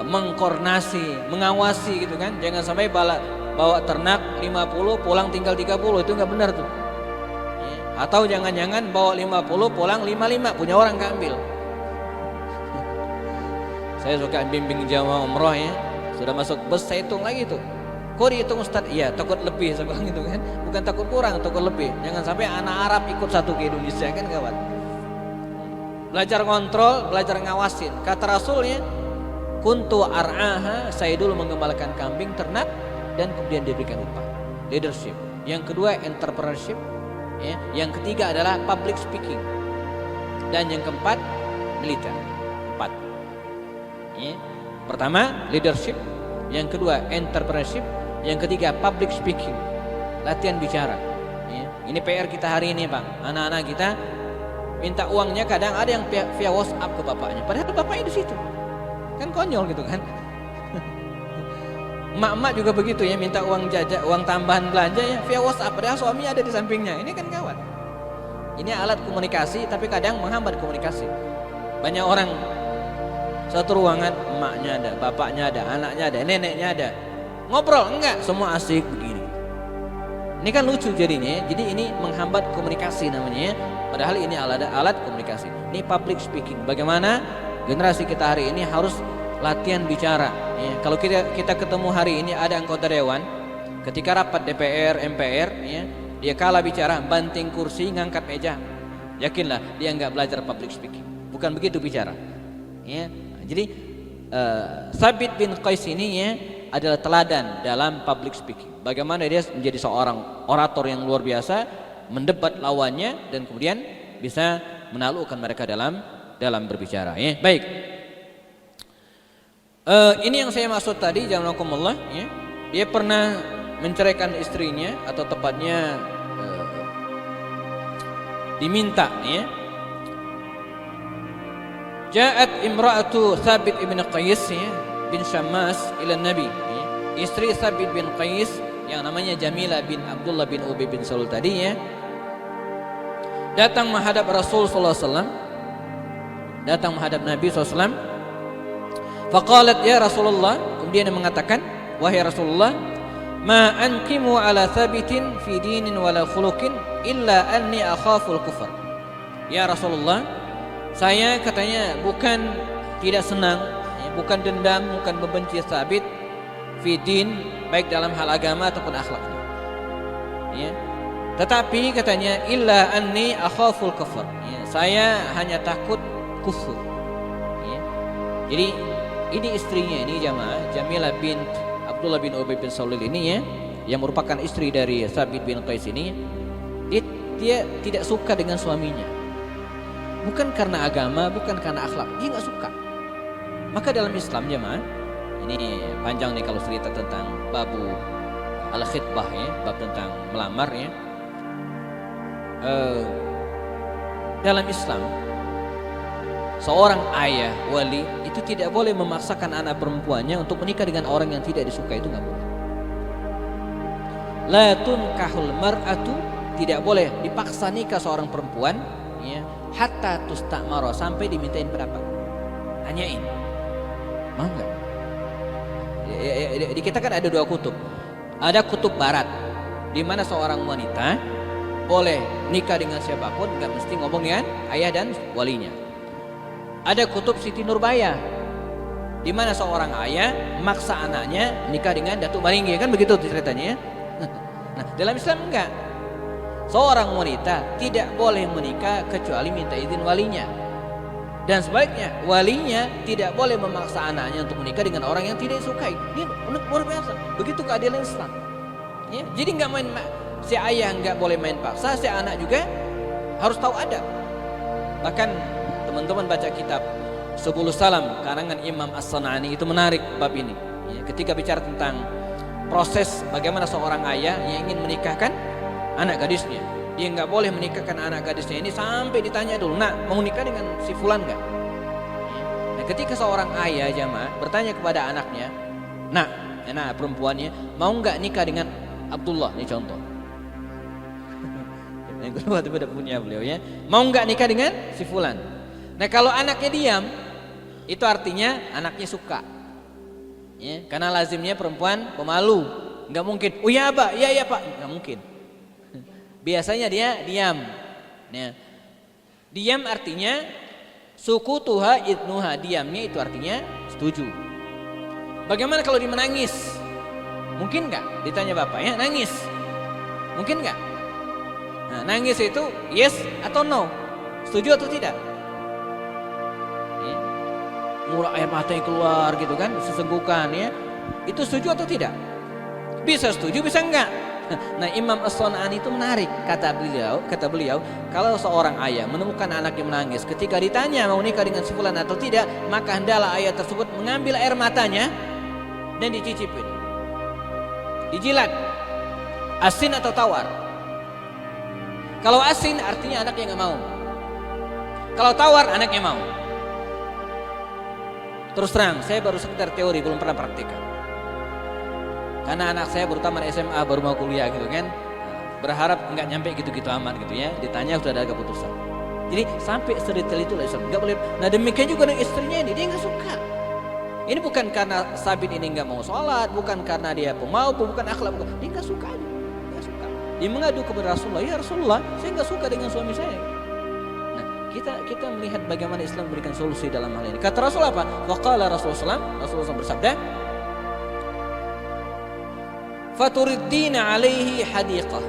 S1: mengkoordinasi, mengawasi gitu kan, jangan sampai bawa ternak 50 pulang tinggal 30, itu nggak benar tuh, ya. Atau jangan-jangan bawa 50 pulang 55, punya orang nggak ambil. Saya suka bimbing jamaah umroh, ya, sudah masuk bus saya hitung lagi tuh, kok dihitung Ustadz? Iya, takut lebih, saya bilang gitu kan, bukan takut kurang, takut lebih. Jangan sampai anak Arab ikut satu ke Indonesia, kan kawan. Belajar kontrol, belajar ngawasin. Kata Rasulnya, kuntu ar'aha, saya dulu mengembalakan kambing, ternak, dan kemudian diberikan upah. Leadership. Yang kedua entrepreneurship, ya. Yang ketiga adalah public speaking, dan yang keempat militer. 4, ya. Pertama leadership, yang kedua entrepreneurship, yang ketiga public speaking, latihan bicara, ya. Ini PR kita hari ini, Bang. Anak-anak kita minta uangnya kadang ada yang via WhatsApp ke bapaknya, padahal bapaknya di situ. Kan konyol gitu kan. Emak-emak juga begitu, ya, minta uang jajan, uang tambahan belanja, ya, via WhatsApp, padahal suaminya ada di sampingnya. Ini kan kawan. Ini alat komunikasi tapi kadang menghambat komunikasi. Banyak orang satu ruangan, emaknya ada, bapaknya ada, anaknya ada, neneknya ada, ngobrol enggak, semua asik begini. Ini kan lucu jadinya, jadi ini menghambat komunikasi namanya, ya. Padahal ini alat komunikasi. Ini public speaking. Bagaimana generasi kita hari ini harus latihan bicara, ya. Kalau kita ketemu hari ini ada anggota dewan, ketika rapat DPR, MPR, ya, dia kalah bicara, banting kursi, ngangkat meja, yakinlah dia nggak belajar public speaking. Bukan begitu bicara, ya. Jadi Sabit bin Qais ini, ya, adalah teladan dalam public speaking. Bagaimana dia menjadi seorang orator yang luar biasa, mendebat lawannya dan kemudian bisa menaklukkan mereka dalam berbicara, ya. Baik. Ini yang saya maksud tadi, jazakumullah, ya. Dia pernah menceraikan istrinya, atau tepatnya diminta, ya. Ja'at imra'atu Thabit ibn Qais, ya, bin Syammas ila Nabi, ya. Istri Thabit bin Qais yang namanya Jamilah bin Abdullah bin Ubay bin Salul tadi, ya, datang menghadap Rasul sallallahu alaihi wasallam, datang menghadap Nabi sallallahu alaihi wasallam. Faqalat ya Rasulullah, kemudian dia mengatakan, wahai Rasulullah, ma anqimu ala Thabitin fi dinin wala khuluqin illa anni akhaful kufr. Ya Rasulullah, saya katanya bukan tidak senang, ya, bukan dendam, bukan membenci Thabit fi din, baik dalam hal agama ataupun akhlaknya, ya. Tetapi katanya illa anni akhaful kufr, ya, saya hanya takut kufur, ya. Jadi ini istrinya, ini jamaah, Jamilah bin Abdullah bin Ubay bin Salul ini, ya, yang merupakan istri dari Thabit bin Qais ini, dia tidak suka dengan suaminya. Bukan karena agama, bukan karena akhlak, dia nggak suka. Maka dalam Islam, jamaah, ini panjang nih kalau cerita tentang babu al-khitbah, ya, bab tentang melamar, ya. Dalam Islam, seorang ayah wali itu tidak boleh memaksakan anak perempuannya untuk menikah dengan orang yang tidak disukai, itu nggak boleh. La tunkahul mar'atu, tidak boleh dipaksa nikah seorang perempuan, ya, hatta tustamara, sampai dimintain berapa, tanyain mau nggak. Di kita kan ada dua kutub. Ada kutub barat, di mana seorang wanita boleh nikah dengan siapapun, nggak mesti ngomong dengan ayah dan walinya. Ada kutub Siti Nurbaya, di mana seorang ayah maksa anaknya nikah dengan Datuk Maringgi, kan begitu ceritanya, ya. Nah, dalam Islam enggak. Seorang wanita tidak boleh menikah kecuali minta izin walinya. Dan sebaliknya, walinya tidak boleh memaksa anaknya untuk menikah dengan orang yang tidak disukai. Ini luar biasa. Begitu keadilan Islam, ya. Jadi enggak main, si ayah enggak boleh main paksa, si anak juga harus tahu adab. Bahkan teman-teman baca kitab Subul Salam karangan Imam As-San'ani, itu menarik bab ini, ya, ketika bicara tentang proses bagaimana seorang ayah yang ingin menikahkan anak gadisnya. Dia nggak boleh menikahkan anak gadisnya ini sampai ditanya dulu, nak mau nikah dengan si fulan nggak? Nah, ketika seorang ayah, jamaah, bertanya kepada anaknya, nak, anak perempuannya, mau nggak nikah dengan Abdullah, ini contoh. gitu waktu pada punya beliau ya. Mau nggak nikah dengan si fulan. Nah kalau anaknya diam, itu artinya anaknya suka. Ya, karena lazimnya perempuan pemalu, nggak mungkin. Oh ya Pak, iya pak, nggak mungkin. Biasanya dia diam. Ya. Diam artinya suku tuha idnuha, diamnya itu artinya setuju. Bagaimana kalau dia menangis? Mungkin nggak? Ditanya bapaknya, nangis. Mungkin nggak? Nah, nangis itu yes atau no? Setuju atau tidak? Ya. Mulai air mata yang keluar gitu kan, sesenggukan ya. Itu setuju atau tidak? Bisa setuju, bisa enggak? Nah Imam As-Sun'ani itu menarik, kata beliau, kalau seorang ayah menemukan anaknya menangis, ketika ditanya mau nikah dengan si fulan atau tidak, maka hendaklah ayah tersebut mengambil air matanya dan dicicipin, dijilat, asin atau tawar. Kalau asin artinya anaknya nggak mau, kalau tawar anaknya mau. Terus terang, saya baru sekedar teori, belum pernah praktikkan. Karena anak saya baru tamat SMA, baru mau kuliah gitu kan, berharap nggak nyampe gitu-gitu amat gitu ya. Ditanya sudah ada keputusan. Jadi sampai sedetail itu lah Islam, nggak boleh. Nah demikian juga dengan istrinya ini, dia nggak suka. Ini bukan karena Sabit ini nggak mau sholat, bukan karena dia pemabuk, bukan akhlak, bukan. Dia nggak suka aja, nggak suka. Dia mengadu kepada Rasulullah, ya Rasulullah, saya nggak suka dengan suami saya. Nah kita melihat bagaimana Islam memberikan solusi dalam hal ini. Kata Rasul apa? Waqala Rasulullah bersabda, faturiddina alaihi hadiqah.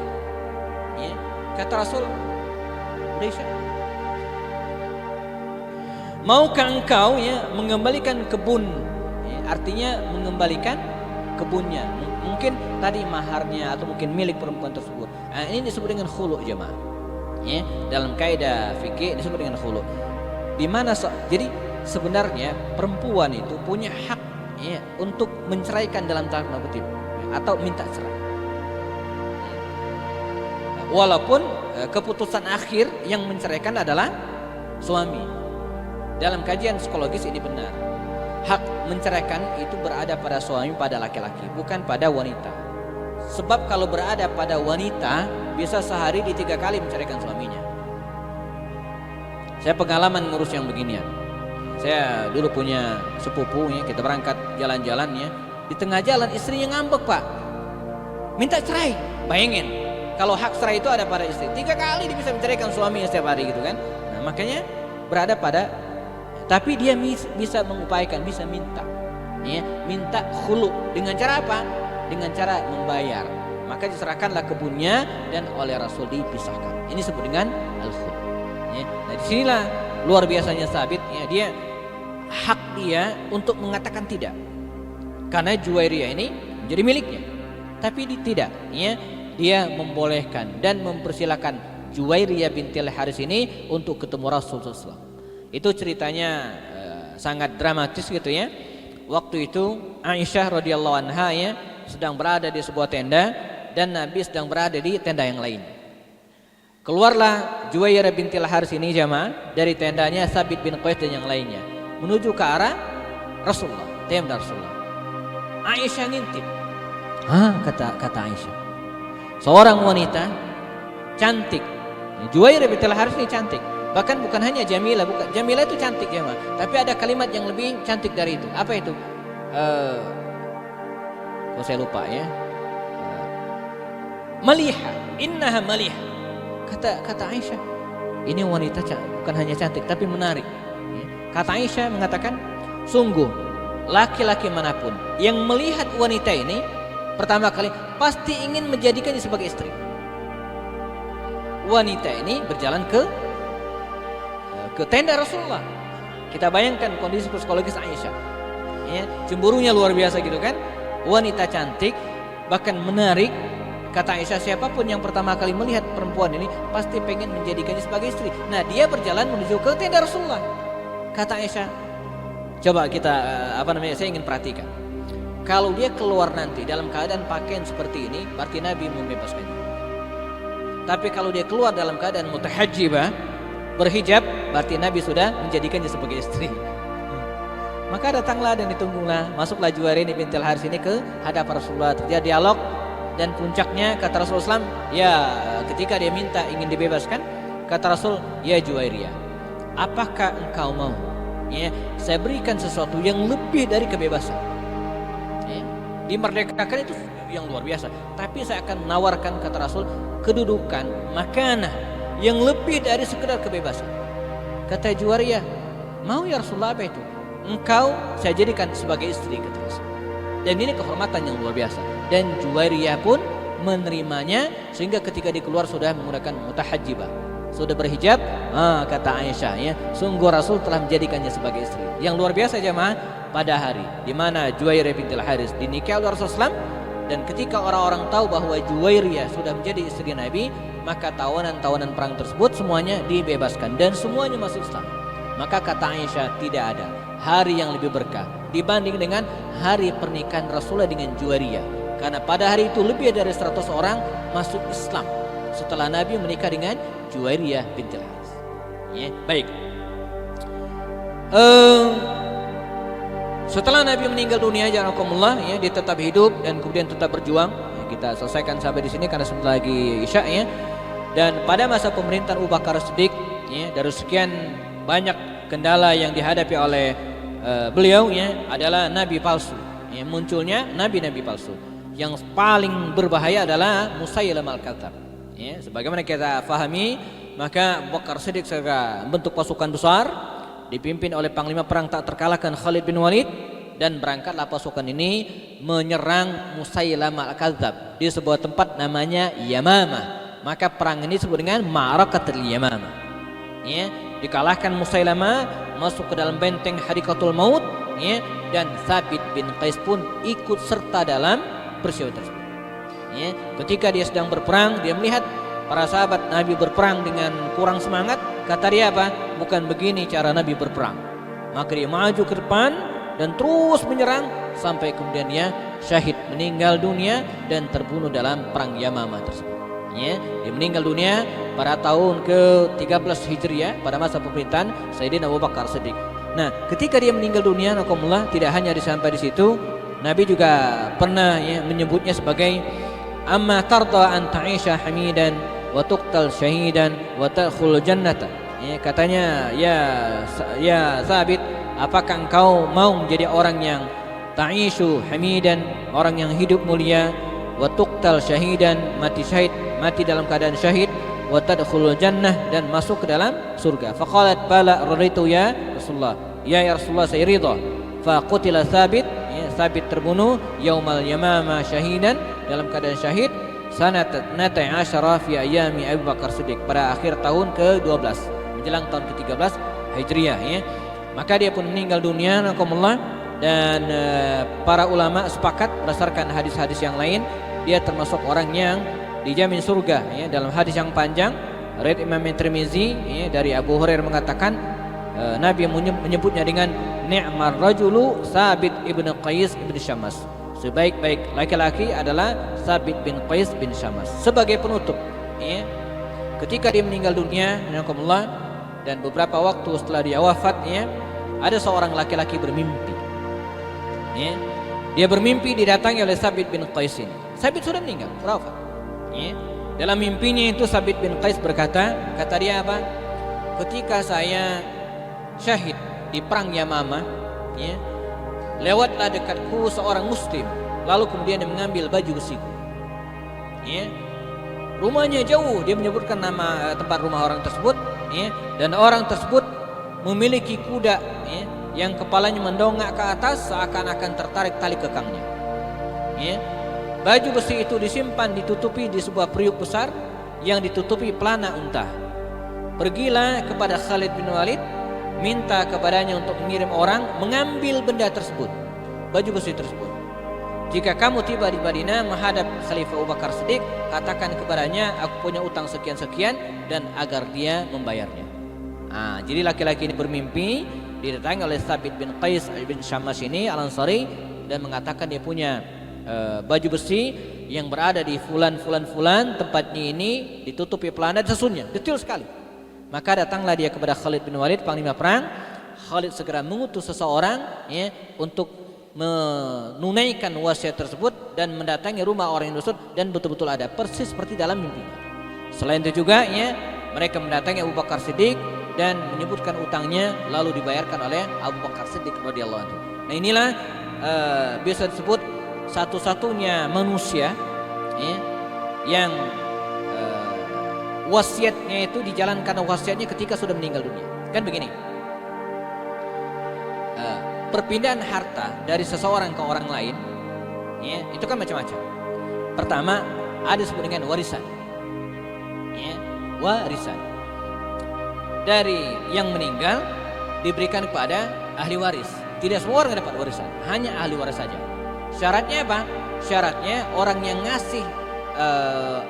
S1: Ya, kata Rasul, maukah engkau ya mengembalikan kebun? Ya, artinya mengembalikan kebunnya. Mungkin tadi maharnya atau mungkin milik perempuan tersebut. Nah, ini disebut dengan khulu jemaah. Ya, dalam kaidah fikih disebut dengan khulu. Di mana jadi sebenarnya perempuan itu punya hak ya untuk menceraikan dalam tanda kutip atau minta cerai. Walaupun keputusan akhir yang menceraikan adalah suami. Dalam kajian psikologis ini benar. Hak menceraikan itu berada pada suami, pada laki-laki, bukan pada wanita. Sebab kalau berada pada wanita, bisa sehari 3 kali menceraikan suaminya. Saya pengalaman ngurus yang beginian. Saya dulu punya sepupu ya, kita berangkat jalan-jalan ya. Di tengah jalan istrinya ngambek Pak, minta cerai. Bayangin kalau hak cerai itu ada pada istri, 3 kali dia bisa menceraikan suaminya setiap hari gitu kan. Nah makanya berada pada, tapi dia bisa mengupayakan, bisa minta ya, minta khulu. Dengan cara apa? Dengan cara membayar. Maka diserahkanlah kebunnya dan oleh Rasul dipisahkan. Ini disebut dengan al-khulu ya. Nah disinilah luar biasanya Sabit ya, dia hak dia untuk mengatakan tidak, karena Juwairiyah ini menjadi miliknya. Tapi tidak ya, dia membolehkan dan mempersilahkan Juwairiyah bintil Haris ini untuk ketemu Rasulullah SAW. Itu ceritanya sangat dramatis gitu ya. Waktu itu Aisyah radhiyallahu anha ya sedang berada di sebuah tenda dan Nabi sedang berada di tenda yang lain. Keluarlah Juwairiyah bintil Haris ini jamaah dari tendanya Sabit bin Qais dan yang lainnya menuju ke arah Rasulullah, tenda Rasulullah. Aisyah ngintip. Kata Aisyah, seorang wanita cantik. Juwairiyah bintil Haris ini cantik. Bahkan bukan hanya Jamilah, bukan Jamilah itu cantik ya, tapi ada kalimat yang lebih cantik dari itu. Apa itu? Saya lupa ya. Maliha, innaha maliha. Kata Aisyah, ini wanita bukan hanya cantik tapi menarik. Kata Aisyah mengatakan, sungguh laki-laki manapun yang melihat wanita ini pertama kali pasti ingin menjadikannya sebagai istri. Wanita ini berjalan ke tenda Rasulullah. Kita bayangkan kondisi psikologis Aisyah ya, cemburunya luar biasa gitu kan. Wanita cantik bahkan menarik. Kata Aisyah, siapapun yang pertama kali melihat perempuan ini pasti pengen menjadikannya sebagai istri. Nah dia berjalan menuju ke tenda Rasulullah. Kata Aisyah, coba kita saya ingin perhatikan. Kalau dia keluar nanti dalam keadaan pakaian seperti ini, berarti Nabi membebaskannya. Tapi kalau dia keluar dalam keadaan mutahajjibah, berhijab, berarti Nabi sudah menjadikannya sebagai istri. Maka datanglah dan ditunggulah, masuklah Juwairiyah bintil Haris ini ke hadapan Rasulullah. Terjadi dialog dan puncaknya kata Rasulullah SAW, ya ketika dia minta ingin dibebaskan, kata Rasul, ya Juwairiyah, apakah engkau mau ya saya berikan sesuatu yang lebih dari kebebasan? Ya, dimerdekakan itu yang luar biasa, tapi saya akan menawarkan, kata Rasul, kedudukan, makanan yang lebih dari sekedar kebebasan. Kata Juwairiyah, mau ya Rasulullah, apa itu? Engkau saya jadikan sebagai istri, kata Rasul. Dan ini kehormatan yang luar biasa. Dan Juwairiyah pun menerimanya, sehingga ketika dia keluar sudah menggunakan mutahajjibah, sudah berhijab. Kata Aisyah, ya, sungguh Rasul telah menjadikannya sebagai istri. Yang luar biasa jemaah, pada hari di mana Juwairiyah bintul Haris dinikahi oleh Rasulullah SAW, dan ketika orang-orang tahu bahwa Juwairiyah sudah menjadi istri Nabi, maka tawanan-tawanan perang tersebut semuanya dibebaskan dan semuanya masuk Islam. Maka kata Aisyah, tidak ada hari yang lebih berkah dibanding dengan hari pernikahan Rasulullah dengan Juwairiyah, karena pada hari itu lebih dari 100 orang masuk Islam setelah Nabi menikah dengan Juwairiyah bintul Haris. Ya, baik. Setelah Nabi meninggal dunia, jarakumullah, ya, dia tetap hidup dan kemudian tetap berjuang. Ya, kita selesaikan sampai di sini karena sebentar lagi Isya, ya. Dan pada masa pemerintahan Abu Bakar Siddiq, ya, dari sekian banyak kendala yang dihadapi oleh beliau, ya, adalah nabi palsu. Ya, munculnya nabi-nabi palsu. Yang paling berbahaya adalah Musailamah al-Kadzdzab. Ya, sebagaimana kita fahami, maka Abu Bakar Siddiq segera membentuk pasukan besar dipimpin oleh panglima perang tak terkalahkan Khalid bin Walid, dan berangkatlah pasukan ini menyerang Musailamah al-Kadzdzab di sebuah tempat namanya Yamamah. Maka perang ini disebut dengan Ma'rakatul Yamamah. Ya, dikalahkan Musailamah, masuk ke dalam benteng Hadikatul Maut, ya, dan Thabit bin Qais pun ikut serta dalam peristiwa tersebut. Ya, ketika dia sedang berperang, dia melihat para sahabat Nabi berperang dengan kurang semangat. Kata dia apa? Bukan begini cara Nabi berperang. Maka dia maju ke depan dan terus menyerang sampai kemudian dia syahid, meninggal dunia dan terbunuh dalam perang Yamamah tersebut. Ya, dia meninggal dunia pada tahun ke-13 Hijriah pada masa pemerintahan Sayyidina Abu Bakar Siddiq. Nah, ketika dia meninggal dunia, nakumullah, tidak hanya sampai di situ, Nabi juga pernah, ya, menyebutnya sebagai amma tarda an ta'isha hamidan wa tuqtal syahidan wa tadkhul jannata. Ya, katanya, ya Thabit, apakah engkau mau menjadi orang yang ta'ishu hamidan, orang yang hidup mulia, wa tuqtal syahidan, mati syahid, mati dalam keadaan syahid, wa tadkhulul jannah, dan masuk ke dalam surga. Faqalat bala raditu ya Rasulullah. Ya Rasulullah, saya ridha. Fa qutila Thabit, ya, Thabit terbunuh yaumal Yamamah syahidan, dalam keadaan syahid, sanat 12 fi ayami Abu Bakar Siddiq, pada akhir tahun ke-12 menjelang tahun ke-13 Hijriah, ya. Maka dia pun meninggal dunia, nakumullah, dan para ulama sepakat berdasarkan hadis-hadis yang lain, dia termasuk orang yang dijamin surga, ya. Dalam hadis yang panjang riwayat Imam Tirmizi, ya, dari Abu Hurairah mengatakan, Nabi menyebutnya dengan ni'mar rajulu Thabit ibn Qais ibn Syammas. Sebaik-baik laki-laki adalah Thabit bin Qais bin Syammas. Sebagai penutup, ya, ketika dia meninggal dunia, nakumullah, dan beberapa waktu setelah dia wafat, ya, ada seorang laki-laki bermimpi. Ya, dia bermimpi didatangi oleh Thabit bin Qais ini. Thabit sudah meninggal, wafat. Ya, dalam mimpinya itu Thabit bin Qais berkata, kata dia apa? Ketika saya syahid di perang Yamamah, ya, lewatlah dekatku seorang muslim, lalu kemudian dia mengambil baju besiku. Ya, rumahnya jauh, dia menyebutkan nama tempat rumah orang tersebut, ya, dan orang tersebut memiliki kuda, ya, yang kepalanya mendongak ke atas seakan-akan tertarik tali kekangnya. Ya, baju besi itu disimpan, ditutupi di sebuah periuk besar yang ditutupi pelana unta. Pergilah kepada Khalid bin Walid, minta kepadanya untuk mengirim orang mengambil benda tersebut, baju besi tersebut. Jika kamu tiba di Madinah menghadap Khalifah Abu Bakar Siddiq, katakan kepadanya aku punya utang sekian-sekian dan agar dia membayarnya. Jadi laki-laki ini bermimpi didatangi oleh Thabit bin Qais bin Syammas ini Al-Ansari, dan mengatakan dia punya baju besi yang berada di fulan, tempatnya ini ditutupi pelana sesunnya, detail sekali. Maka datanglah dia kepada Khalid bin Walid, panglima perang. Khalid segera mengutus seseorang, ya, untuk menunaikan wasiat tersebut dan mendatangi rumah orang yang dusun dan betul-betul ada persis seperti dalam mimpinya. Selain itu juga ya, mereka mendatangi Abu Bakar Siddiq dan menyebutkan utangnya lalu dibayarkan oleh Abu Bakar Siddiq radhiyallahu anhu. Nah inilah bisa disebut satu-satunya manusia ya, yang wasiatnya itu dijalankan wasiatnya ketika sudah meninggal dunia. Kan begini, perpindahan harta dari seseorang ke orang lain ya, itu kan macam-macam. Pertama ada disebut dengan warisan ya, warisan dari yang meninggal diberikan kepada ahli waris. Tidak semua orang dapat warisan, hanya ahli waris saja. Syaratnya apa? Syaratnya orang yang ngasih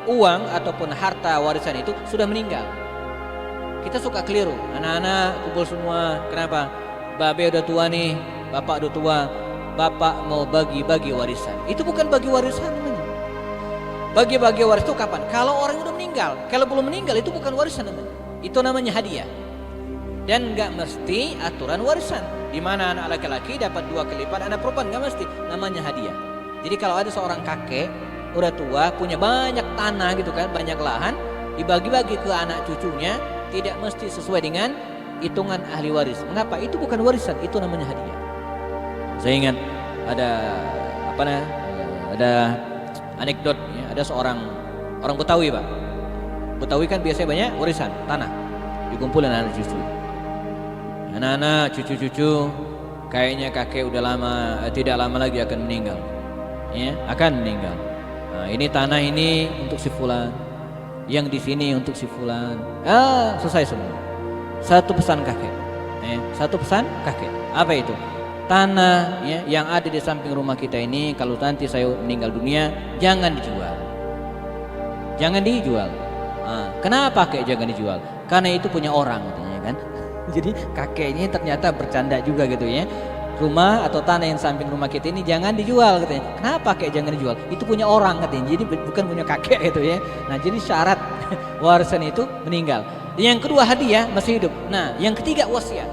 S1: uang ataupun harta warisan itu sudah meninggal. Kita suka keliru, anak-anak kumpul semua. Kenapa? Babe udah tua nih, bapak udah tua, bapak mau bagi-bagi warisan. Itu bukan bagi warisan namanya. Bagi-bagi waris itu kapan? Kalau orang udah meninggal. Kalau belum meninggal itu bukan warisan namanya. Itu namanya hadiah. Dan nggak mesti aturan warisan. Di mana anak laki-laki dapat 2 kali lipat, anak perempuan nggak mesti. Namanya hadiah. Jadi kalau ada seorang kakek udah tua, punya banyak tanah gitu kan, banyak lahan, dibagi-bagi ke anak cucunya, tidak mesti sesuai dengan hitungan ahli waris. Mengapa? Itu bukan warisan, itu namanya hadiah. Saya ingat ada anekdot ya, ada seorang orang Betawi, Pak. Betawi kan biasanya banyak warisan tanah, dikumpulin anak cucu. Anak-anak, cucu-cucu, kayaknya kakek udah tidak lama lagi akan meninggal. Ya, akan meninggal. Nah, ini tanah ini untuk si fulan, yang di sini untuk si fulan. Selesai semua. Satu pesan kakek. Satu pesan kakek. Apa itu? Tanah ya, yang ada di samping rumah kita ini, kalau nanti saya meninggal dunia, jangan dijual. Jangan dijual. Kenapa kakek jangan dijual? Karena itu punya orang, katanya kan. Jadi kakeknya ternyata bercanda juga gitu ya. Rumah atau tanah yang samping rumah kita ini jangan dijual katanya. Kenapa kakek jangan dijual? Itu punya orang katanya. Jadi bukan punya kakek gitu ya. Nah, jadi syarat warisan itu meninggal. Yang kedua hadiah masih hidup. Nah, yang ketiga wasiat.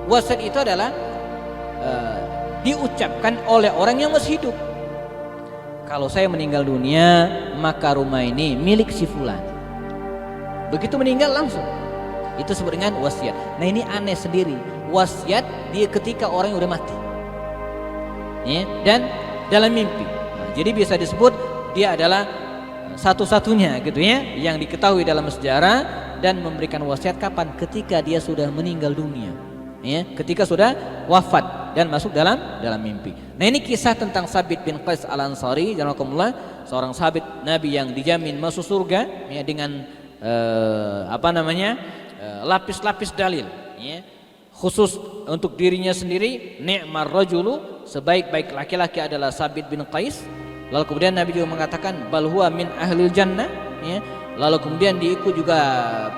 S1: Wasiat itu adalah diucapkan oleh orang yang masih hidup. Kalau saya meninggal dunia, maka rumah ini milik si fulan. Begitu meninggal langsung. Itu disebut dengan wasiat. Nah, ini aneh sendiri. Wasiat dia ketika orang yang udah mati ya, dan dalam mimpi. Nah, jadi bisa disebut dia adalah satu-satunya gitu ya yang diketahui dalam sejarah dan memberikan wasiat kapan? Ketika dia sudah meninggal dunia ya, ketika sudah wafat dan masuk dalam mimpi. Nah, ini kisah tentang Sabit bin Qais Al-Ansari, jazakumullah, seorang sahabat Nabi yang dijamin masuk surga ya, dengan lapis-lapis dalil ya. Khusus untuk dirinya sendiri, ni'mar rajulu, sebaik-baik laki-laki adalah Sabit bin Qais. Lalu kemudian Nabi juga mengatakan bal huwa min ahlil jannah ya. Lalu kemudian diikut juga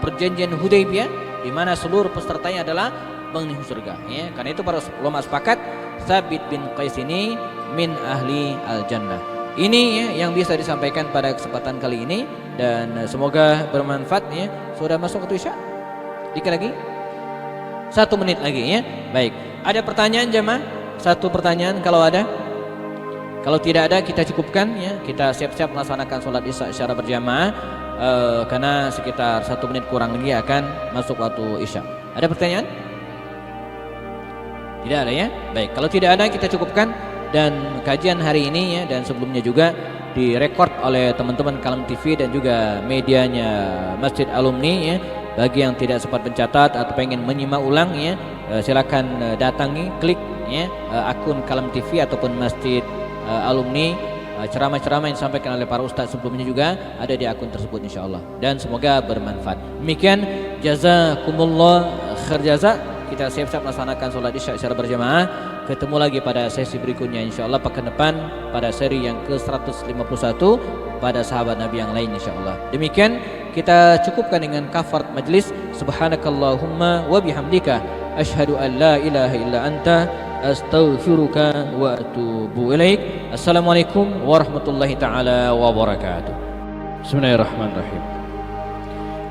S1: perjanjian Hudaybiyah di mana seluruh pesertanya adalah penghuni surga ya. Karena itu para ulama sepakat Sabit bin Qais ini min ahli al jannah. Ini ya yang bisa disampaikan pada kesempatan kali ini dan semoga bermanfaat ya. Sudah masuk waktu Isya? Dikit lagi? 1 menit lagi ya. Baik. Ada pertanyaan jemaah? 1 pertanyaan kalau ada. Kalau tidak ada kita cukupkan ya. Kita siap-siap melaksanakan sholat Isya secara berjamaah karena sekitar 1 menit kurang lagi akan masuk waktu Isya. Ada pertanyaan? Tidak ada ya. Baik. Kalau tidak ada kita cukupkan dan kajian hari ini ya dan sebelumnya juga direkord oleh teman-teman Kalam TV dan juga medianya Masjid Alumni ya. Bagi yang tidak sempat mencatat atau pengen menyimak ulang ya, silakan datangi klik ya akun Kalam TV ataupun Masjid Alumni. Ceramah-ceramah yang disampaikan oleh para ustadz sebelumnya juga ada di akun tersebut insyaallah dan semoga bermanfaat. Demikian jazakumullah khair jaza. Kita siap-siap melaksanakan sholat Isya secara berjamaah. Ketemu lagi pada sesi berikutnya insyaallah pekan depan pada seri yang ke-151 pada sahabat Nabi yang lain insyaallah. Demikian kita cukupkan dengan kafarat majlis. Subhanakallahumma wa bihamdika asyhadu an la ilaha illa anta astaghfiruka wa atubu ilaik. Assalamualaikum warahmatullahi taala wabarakatuh. Bismillahirrahmanirrahim.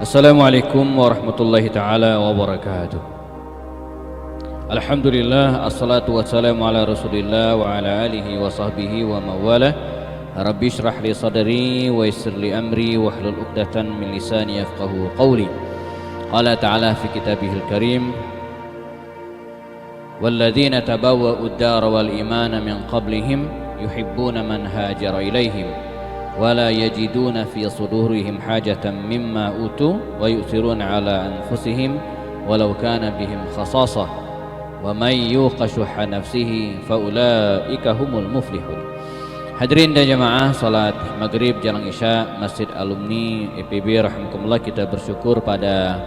S1: Assalamualaikum warahmatullahi taala wabarakatuh. Alhamdulillah, assalatu wassalamu ala rasulillah wa ala alihi wa sahbihi wa mawalah. Rabbi syrah li sadri wa yassir li amri wa hlul uqdatan min lisani yafqahu qawli. Qala ta'ala fi kitabihil karim, walladzina tabawwa'u ad-dara wal imana min qablihim yuhibbuna man hajara ilaihim wa la yajiduna fi sudurihim hajatan mimma utu wa yu'thiruna ala anfusihim walau kana bihim khasasah wa may yuqa syuhha nafsihi fa ulaika humul muflihun. Hadirin dan jamaah salat maghrib jelang isya Masjid Alumni IPB rahimakumullah, kita bersyukur pada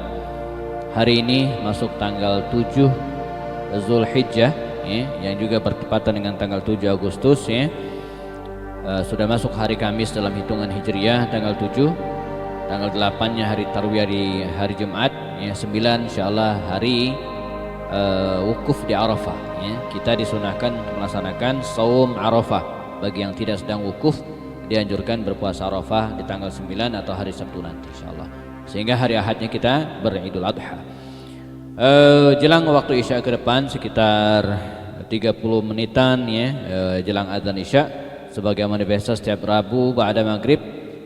S1: hari ini masuk tanggal 7 Zulhijjah ya, yang juga bertepatan dengan tanggal 7 Agustus ya. Sudah masuk hari Kamis dalam hitungan Hijriah tanggal 7, tanggal 8-nya hari Tarwiyah di hari Jumat ya, 9 insyaallah hari wukuf di Arafah ya. Kita disunahkan melaksanakan saum Arafah. Bagi yang tidak sedang wukuf dianjurkan berpuasa Arafah di tanggal 9 atau hari Sabtu nanti insyaallah. Sehingga hari Ahadnya kita beridul Adha. Jelang waktu Isya ke depan sekitar 30 menitan ya, jelang azan Isya, sebagaimana biasa setiap Rabu ba'da maghrib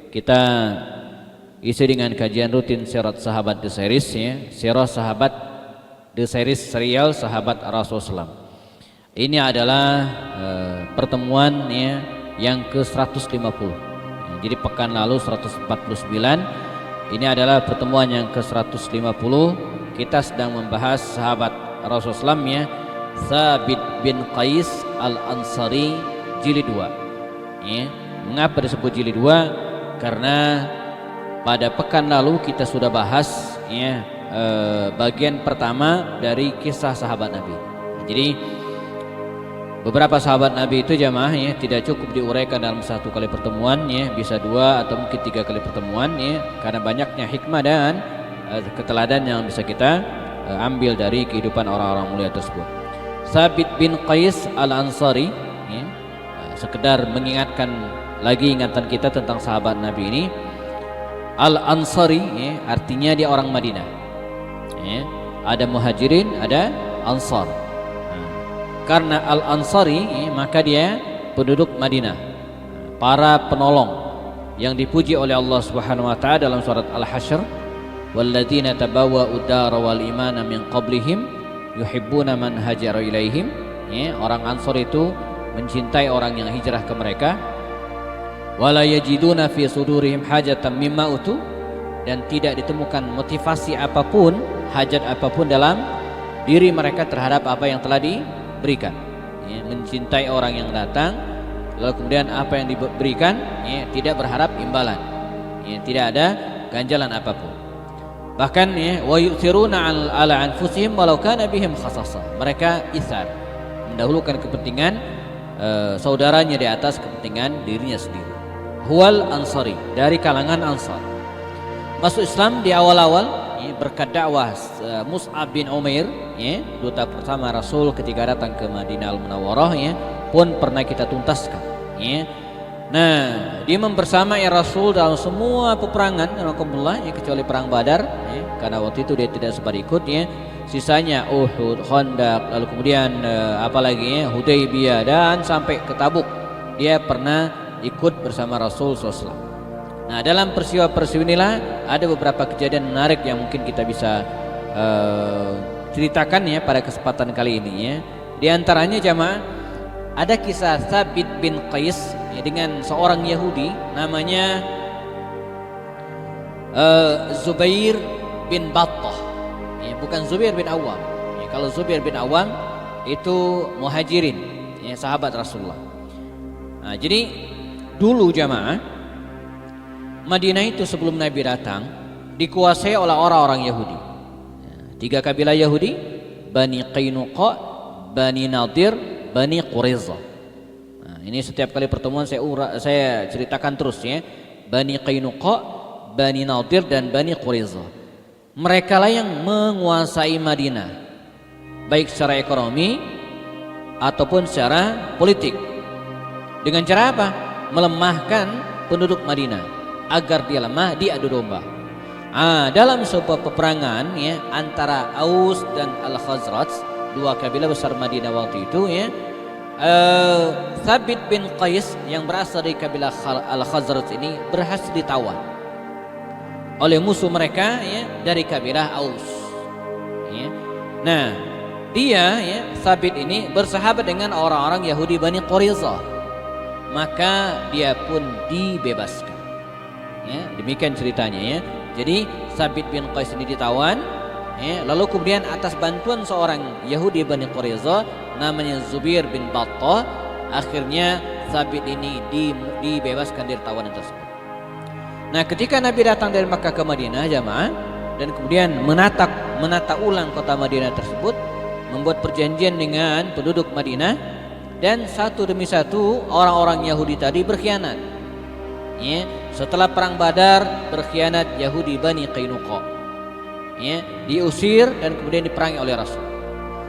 S1: kita isi dengan kajian rutin Sirat Sahabat The Series ya, Sirah Sahabat The Series, serial Sahabat Rasulullah. Ini adalah pertemuan ya, yang ke-150. Jadi pekan lalu 149, ini adalah pertemuan yang ke-150. Kita sedang membahas sahabat Rasulullah ya, Thabit bin Qais Al-Ansari jilid 2 ya. Mengapa disebut jilid 2? Karena pada pekan lalu kita sudah bahas ya, bagian pertama dari kisah sahabat Nabi. Jadi beberapa sahabat Nabi itu jamaah ya, tidak cukup diuraikan dalam satu kali pertemuan ya, bisa 2 atau mungkin 3 kali pertemuan ya, karena banyaknya hikmah dan keteladan yang bisa kita ambil dari kehidupan orang-orang mulia tersebut. Thabit bin Qais Al-Ansari ya, sekedar mengingatkan lagi ingatan kita tentang sahabat Nabi ini. Al-Ansari ya, artinya dia orang Madinah ya. Ada Muhajirin, ada Ansar. Karena Al-Ansari maka dia penduduk Madinah, para penolong yang dipuji oleh Allah Subhanahu wa taala dalam surat Al-Hasyr, walladzina tabawwa'u ad-dara wal imana min qablihim yuhibbuna man hajara ilaihim ya, orang Ansar itu mencintai orang yang hijrah ke mereka, wala yajiduna fi sudurihim hajatan mimma utu, dan tidak ditemukan motivasi apapun, hajat apapun dalam diri mereka terhadap apa yang telah diberikan ya, mencintai orang yang datang lalu kemudian apa yang diberikan ya, tidak berharap imbalan ya, tidak ada ganjalan apapun. Bahkan ya, wa yu'thiruna ala anfusihim walau kana bihim khasasah, mereka itsar, mendahulukan kepentingan saudaranya di atas kepentingan dirinya sendiri. Huwal Ansari, dari kalangan Ansar. Masuk Islam di awal-awal ya, berkat dakwah Mus'ab bin Umair ya, duta pertama Rasul ketika datang ke Madinah Al-Munawwarah ya, pun pernah kita tuntaskan ya. Nah, dia membersamai Rasul dalam semua peperangan alhamdulillah ya, kecuali perang Badar ya, karena waktu itu dia tidak sempat ikut ya. Sisanya Uhud, Khandaq, lalu kemudian apalagi ya, Hudaybiyah dan sampai ke Tabuk dia pernah ikut bersama Rasul SAW. Nah, dalam peristiwa-peristiwa inilah ada beberapa kejadian menarik yang mungkin kita bisa ceritakan ya pada kesempatan kali ini ya. Di antaranya jamaah ada kisah Thabit bin Qais ya, dengan seorang Yahudi namanya Zubair bin Battah ya, bukan Zubair bin Awam ya. Kalau Zubair bin Awam itu Muhajirin ya, sahabat Rasulullah. Nah, jadi dulu jamaah Madinah itu sebelum Nabi datang dikuasai oleh orang-orang Yahudi. 3 kabilah Yahudi, Bani Qainuqa, Bani Nadir, Bani Quraiza. Nah, ini setiap kali pertemuan saya ceritakan terus ya. Bani Qainuqa, Bani Nadir dan Bani Quraiza. Mereka lah yang menguasai Madinah, baik secara ekonomi ataupun secara politik. Dengan cara apa? Melemahkan penduduk Madinah agar dia lemah, diadu domba. Dalam sebuah peperangan ya, antara Aus dan Al-Khazraj, dua kabilah besar Madinah waktu itu ya. Thabit bin Qais yang berasal dari kabilah Al-Khazraj ini berhasil ditawan oleh musuh mereka ya dari kabilah Aus. Ya. Nah, dia ya Thabit ini bersahabat dengan orang-orang Yahudi Bani Quraizah, maka dia pun dibebaskan. Ya, demikian ceritanya ya. Jadi Thabit bin Qais ini ditawan, ya, lalu kemudian atas bantuan seorang Yahudi Bani Quraizah namanya Zubair bin Battah, akhirnya Thabit ini dibebaskan dari tawanan tersebut. Nah, ketika Nabi datang dari Makkah ke Madinah jamaah dan kemudian menata ulang kota Madinah tersebut, membuat perjanjian dengan penduduk Madinah, dan satu demi satu orang-orang Yahudi tadi berkhianat. Ya, setelah perang Badar berkhianat Yahudi Bani Qainuqa. Ya, diusir dan kemudian diperangi oleh Rasul.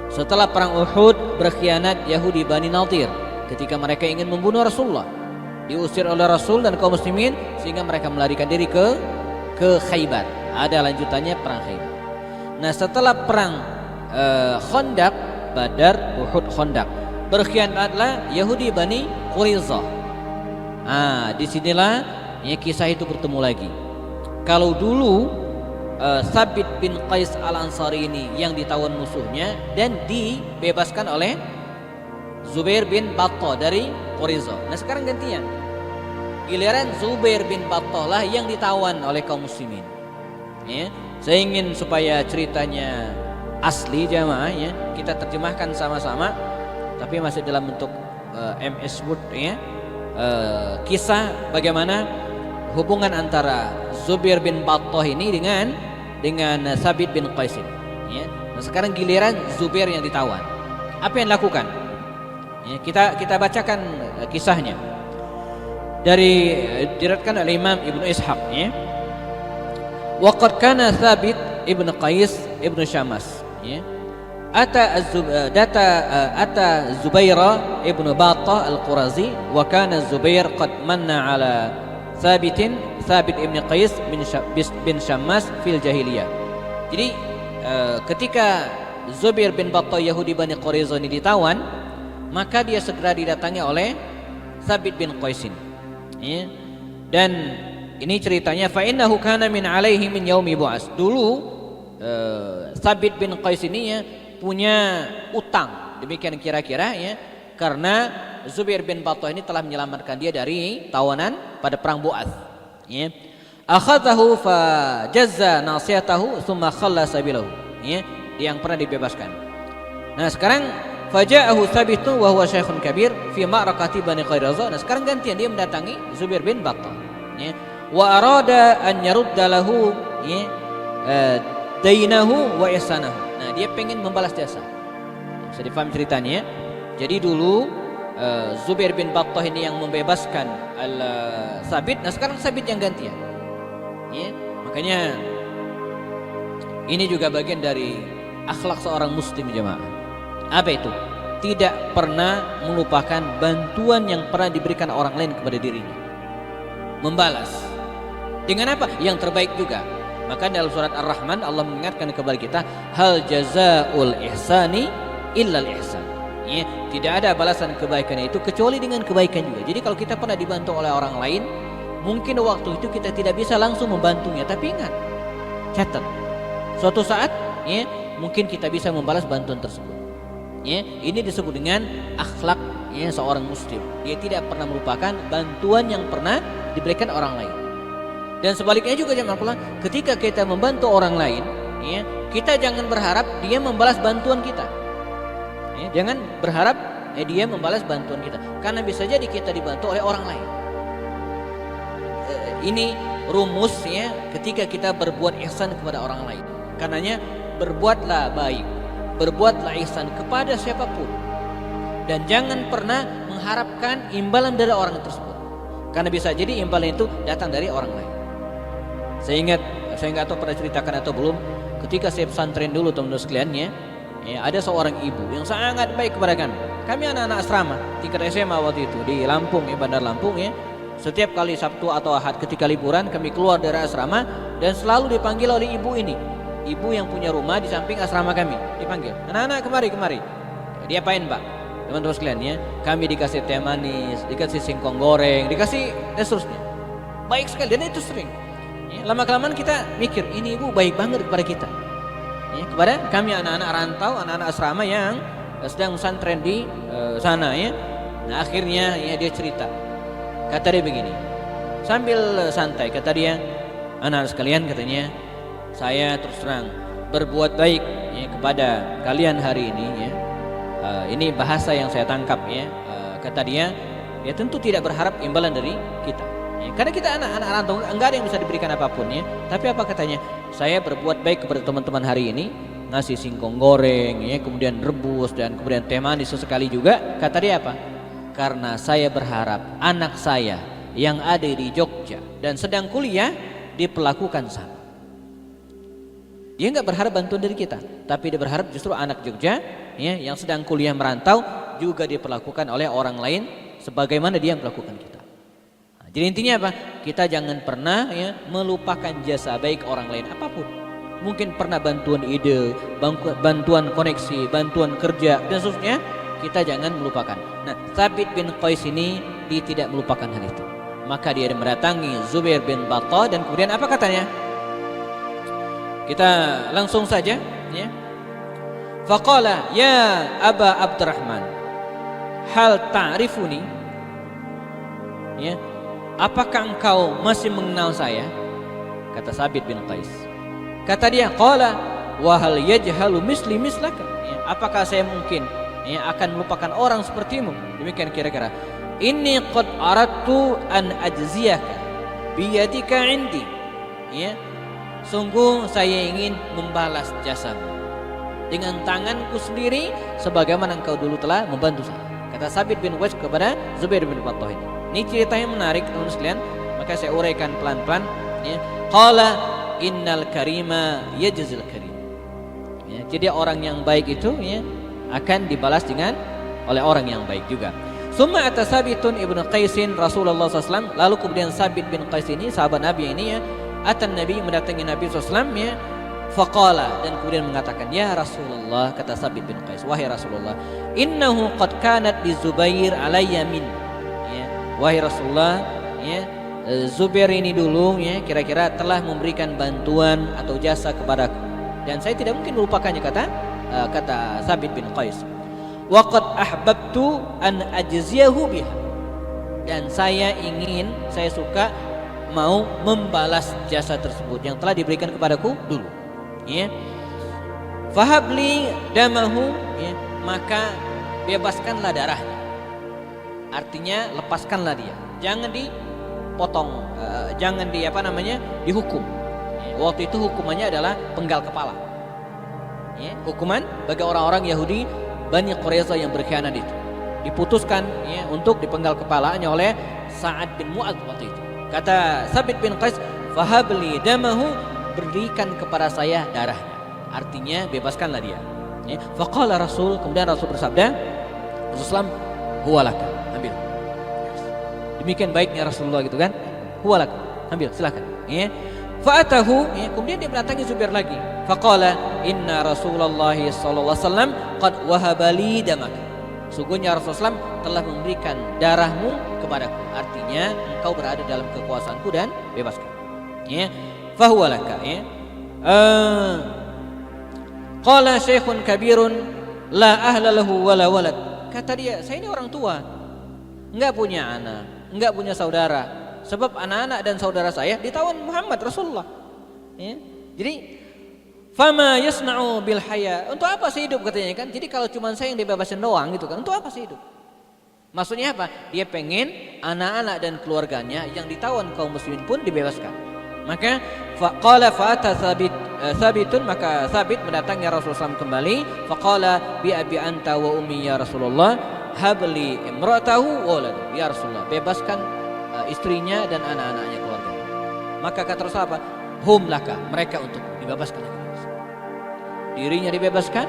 S1: Setelah perang Uhud berkhianat Yahudi Bani Nadir ketika mereka ingin membunuh Rasulullah. Diusir oleh Rasul dan kaum muslimin sehingga mereka melarikan diri ke Khaybar. Ada lanjutannya perang Khaybar. Nah, setelah perang Khandaq, Badar, Uhud, Khandaq, berkhianatlah Yahudi Bani Quraizah. Disinilah ya kisah itu bertemu lagi. Kalau dulu Thabit bin Qais Al-Ansari ini yang ditawan musuhnya dan dibebaskan oleh Zubair bin Battah dari Quraizah. Nah, sekarang gantian, giliran Zubair bin Battah lah yang ditawan oleh kaum muslimin. Ya, saya ingin supaya ceritanya asli jamaah ya, kita terjemahkan sama-sama, tapi masih dalam bentuk MS Word ya. Kisah bagaimana hubungan antara Zubair bin Battah ini dengan Thabit bin Qais ini. Ya. Nah, sekarang giliran Zubair yang ditawan. Apa yang dilakukan? Ya, kita bacakan kisahnya. Diriwayatkan oleh Imam Ibnu Ishaq. Ya. Waqad kana Thabit ibn Qais ibn Syammas. Ya. Ata Zubaira ibn Battah al-Qurazi wa kana Zubair qad manna ala Thabit ibn Qais bin Syammas fil jahiliyah. Jadi ketika Zubair bin Battah Yahudi Bani Quraizah ini ditawan, maka dia segera didatangi oleh Thabit bin Qais ini. Ya. Dan ini ceritanya fa innahu kana min alaihi min yaumi bu'as. Dulu Thabit bin Qais ini ya punya utang, demikian kira-kira ya, karena Zubair bin Battah ini telah menyelamatkan dia dari tawanan pada perang Bu'ats. Ya. Akhadhahu fa jazza nasiyatahu thumma khalla sabilahu. Ya, yang pernah dibebaskan. Nah, sekarang faja'ahu Thabitu wa huwa syaikhun kabir fi ma'rakati Bani Quraizah. Nah, sekarang gantian dia mendatangi Zubair bin Battah. Ya. Wa arada an yarudda lahu ya dainahu wa ihsanahu. Nah, dia pengen membalas jasa. Bisa difaham ceritanya. Jadi dulu Zubair bin Battah ini yang membebaskan Thabit. Nah, sekarang Thabit yang gantian. Ya, makanya ini juga bagian dari akhlak seorang muslim jemaah. Apa itu? Tidak pernah melupakan bantuan yang pernah diberikan orang lain kepada dirinya. Membalas. Dengan apa? Yang terbaik juga. Maka dalam surat Ar-Rahman Allah mengingatkan kepada kita, hal jazaul ihsani illal ihsan. Ya, tidak ada balasan kebaikan itu kecuali dengan kebaikan juga. Jadi kalau kita pernah dibantu oleh orang lain, mungkin waktu itu kita tidak bisa langsung membantunya, tapi ingat, catat, suatu saat ya mungkin kita bisa membalas bantuan tersebut. Ya, ini disebut dengan akhlak ya seorang muslim. Dia tidak pernah melupakan bantuan yang pernah diberikan orang lain. Dan sebaliknya juga jemaah, ketika kita membantu orang lain, ya, kita jangan berharap dia membalas bantuan kita. Ya, jangan berharap dia membalas bantuan kita, karena bisa jadi kita dibantu oleh orang lain. Ini rumus ya, ketika kita berbuat ihsan kepada orang lain. Karenanya berbuatlah baik, berbuatlah ihsan kepada siapapun, dan jangan pernah mengharapkan imbalan dari orang tersebut, karena bisa jadi imbalan itu datang dari orang lain. Saya ingat, saya nggak tahu pernah ceritakan atau belum, ketika saya pesantren dulu teman-teman sekalian ya, ada seorang ibu yang sangat baik kepada kami. Kami anak-anak asrama tingkat SMA waktu itu di Lampung ya, Bandar Lampung ya. Setiap kali Sabtu atau Ahad ketika liburan kami keluar dari asrama dan selalu dipanggil oleh ibu ini. ibu yang punya rumah di samping asrama kami. Dipanggil, anak-anak kemari. Dia apain Pak? Teman-teman sekalian ya, kami dikasih teh manis, dikasih singkong goreng, dikasih dan seterusnya. Baik sekali, dan itu sering. Ya, lama-kelamaan kita mikir, ini ibu baik banget kepada kita. Ya, kepada kami anak-anak rantau, anak-anak asrama yang sedang pesantren di sana ya. Nah akhirnya ya dia cerita, kata dia begini, sambil santai kata dia, anak sekalian katanya, saya terus terang berbuat baik ya, kepada kalian hari ini ya. Ini bahasa yang saya tangkap ya. Kata dia, ya tentu tidak berharap imbalan dari kita ya, karena kita anak-anak rantau, enggak ada yang bisa diberikan apapun ya. Tapi apa katanya, saya berbuat baik kepada teman-teman hari ini, ngasih singkong goreng ya, kemudian rebus dan kemudian teh manis sesekali juga. Kata dia apa? Karena saya berharap anak saya yang ada di Jogja dan sedang kuliah diperlakukan sama. Dia nggak berharap bantuan dari kita, tapi dia berharap justru anak Jogja ya, yang sedang kuliah merantau juga diperlakukan oleh orang lain sebagaimana dia melakukan kita. Nah, jadi intinya apa? Kita jangan pernah ya melupakan jasa baik orang lain apapun. Mungkin pernah bantuan ide, bantuan koneksi, bantuan kerja dan seterusnya, kita jangan melupakan. Nah, Thabit bin Qais ini dia tidak melupakan hal itu. Maka dia mendatangi Zubair bin Battah dan kemudian apa katanya? Kita langsung saja ya. Faqala ya Aba Abdurrahman, hal ta'rifuni? Ya. Apakah engkau masih mengenal saya? Kata Thabit bin Qais. Kata dia, qala wa hal yajhalu misli mislaka? Ya, apakah saya mungkin ya akan melupakan orang sepertimu? Demikian kira-kira. Inni qad aradtu an ajziyaka biyadika indi. Ya. Sungguh saya ingin membalas jasamu dengan tanganku sendiri sebagaimana engkau dulu telah membantu saya. Kata Thabit bin Qais kepada Zubair bin Battah ini. Ini ceritanya menarik teman-teman sekalian, maka saya uraikan pelan-pelan ya. Qala innal karima yajzil karim. Ya, jadi orang yang baik itu ya akan dibalas dengan oleh orang yang baik juga. Summa ata Thabitun ibnu Qaisin Rasulullah SAW. Lalu kemudian Thabit bin Qais ini sahabat Nabi ini ya, atan Nabi mendatangi Nabi SAW ya, faqala dan kemudian mengatakan, ya Rasulullah, kata Thabit bin Qais, wahai Rasulullah, innahu qad kanat li Zubair alayya min. Ya, wahai Rasulullah, ya, Zubair ini dulu ya kira-kira telah memberikan bantuan atau jasa kepadaku dan saya tidak mungkin melupakannya, kata Thabit bin Qais. Wa qad ahbabtu an ajziyahu biha. Dan saya suka mau membalas jasa tersebut yang telah diberikan kepadaku dulu ya. Fahabli damahu ya, maka bebaskanlah darahnya, artinya lepaskanlah dia, jangan dipotong, jangan dihukum ya. Waktu itu hukumannya adalah penggal kepala ya. Hukuman bagi orang-orang Yahudi Bani Quraisyah yang berkhianat itu diputuskan ya untuk dipenggal kepalanya oleh Sa'ad bin Mu'adz waktu itu. Kata Thabit bin Qais, fahabli damahu, berikan kepada saya darahnya, artinya bebaskanlah dia ya. Faqala Rasul, kemudian Rasul bersabda, Rasulullah, huwalaka, ambil. Demikian baiknya Rasulullah gitu kan, huwalaka, ambil silakan ya. Fa'atahu ya, kemudian dia mendatangi Zubair lagi. Faqala inna Rasulullah sallallahu alaihi wasallam qad wahabali damaka. Sungguhnya Rasulullah SAW telah memberikan darahmu kepadaku, artinya engkau berada dalam kekuasaanku dan bebaskan ya. Fahuwa laka ya. Qala syekhun kabirun la ahla lahu wala walad. Kata dia, saya ini orang tua, enggak punya anak, enggak punya saudara, sebab anak-anak dan saudara saya ditawan Muhammad Rasulullah ya. Jadi fama yasna'u bil haya, untuk apa sih hidup katanya kan. Jadi kalau cuma saya yang dibebasin doang gitu kan, untuk apa sih hidup? Maksudnya apa? Dia pengen anak-anak dan keluarganya yang ditawan kaum muslimin pun dibebaskan. Maka faqala fa'ata Thabitun, maka Thabit mendatangi Rasulullah SAW kembali. Faqala bi abi anta wa ummi ya Rasulullah, habli imra'atahu wa waladu. Ya Rasulullah, bebaskan istrinya dan anak-anaknya, keluarganya. Maka kata Rasulullah apa? Hum laka, mereka untuk dibebaskan lagi. Dirinya dibebaskan,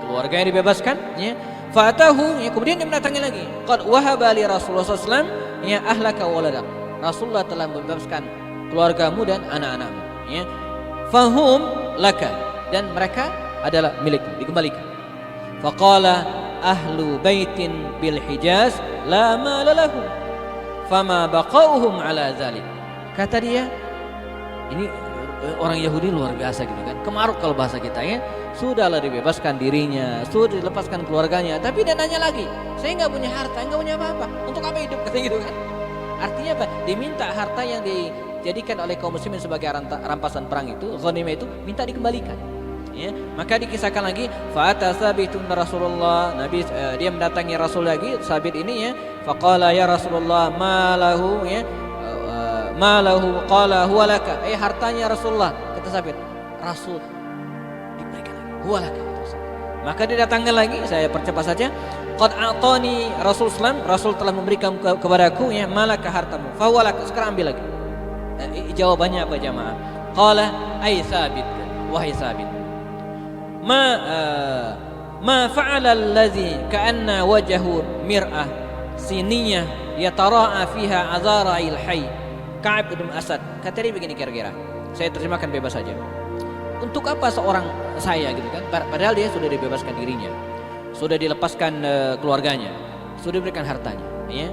S1: keluarganya dibebaskan ya. Fa'atahu ya, kemudian dia mendatangi lagi. Qad wahaba li Rasulullah SAW ya ahlaka waladak. Rasulullah telah membebaskan keluargamu dan anak-anakmu ya. Fahum laka, dan mereka adalah milikmu, dikembalikan. Faqala ahlu baitin bil Hijaz la mala lahum fama baqauhum ala dzalik. Kata dia, ini orang Yahudi luar biasa gitu kan, kemaruk kalau bahasa kita ya. Sudahlah dibebaskan dirinya, sudah dilepaskan keluarganya, tapi dia nanya lagi, saya nggak punya harta, nggak punya apa-apa, untuk apa hidup, kata gitu kan. Artinya apa? Diminta harta yang dijadikan oleh kaum muslimin sebagai rampasan perang itu, ghanimah itu, minta dikembalikan. Ya, maka dikisahkan lagi, fa'ata Sabitun Rasulullah, Nabi dia mendatangi Rasul lagi, Sabit ini ya, faqala ya Rasulullah ma lahu ya, ma lahu qala huwa laka, hartanya Rasulullah, kata Sabit. Rasul diberikan lagi, huwa laka. Maka dia datangkan lagi, saya percepat saja. Qad a'tani Rasul sallam, Rasul telah memberikan kepadaku ya, malaka hartamu, fa huwa laka, sekarang ambil lagi. Jawabannya apa jamaah? Qala ay Sabit, wahai Sabit, ma fa'ala allazi ka'anna wajhu mir'ah siniyah yatara'a fiha azara'il hayy Ka'ab bin Asad. Kata dia begini kira-kira, saya terjemahkan bebas saja. Untuk apa seorang saya gitu kan, padahal dia sudah dibebaskan dirinya, sudah dilepaskan keluarganya, sudah diberikan hartanya ya.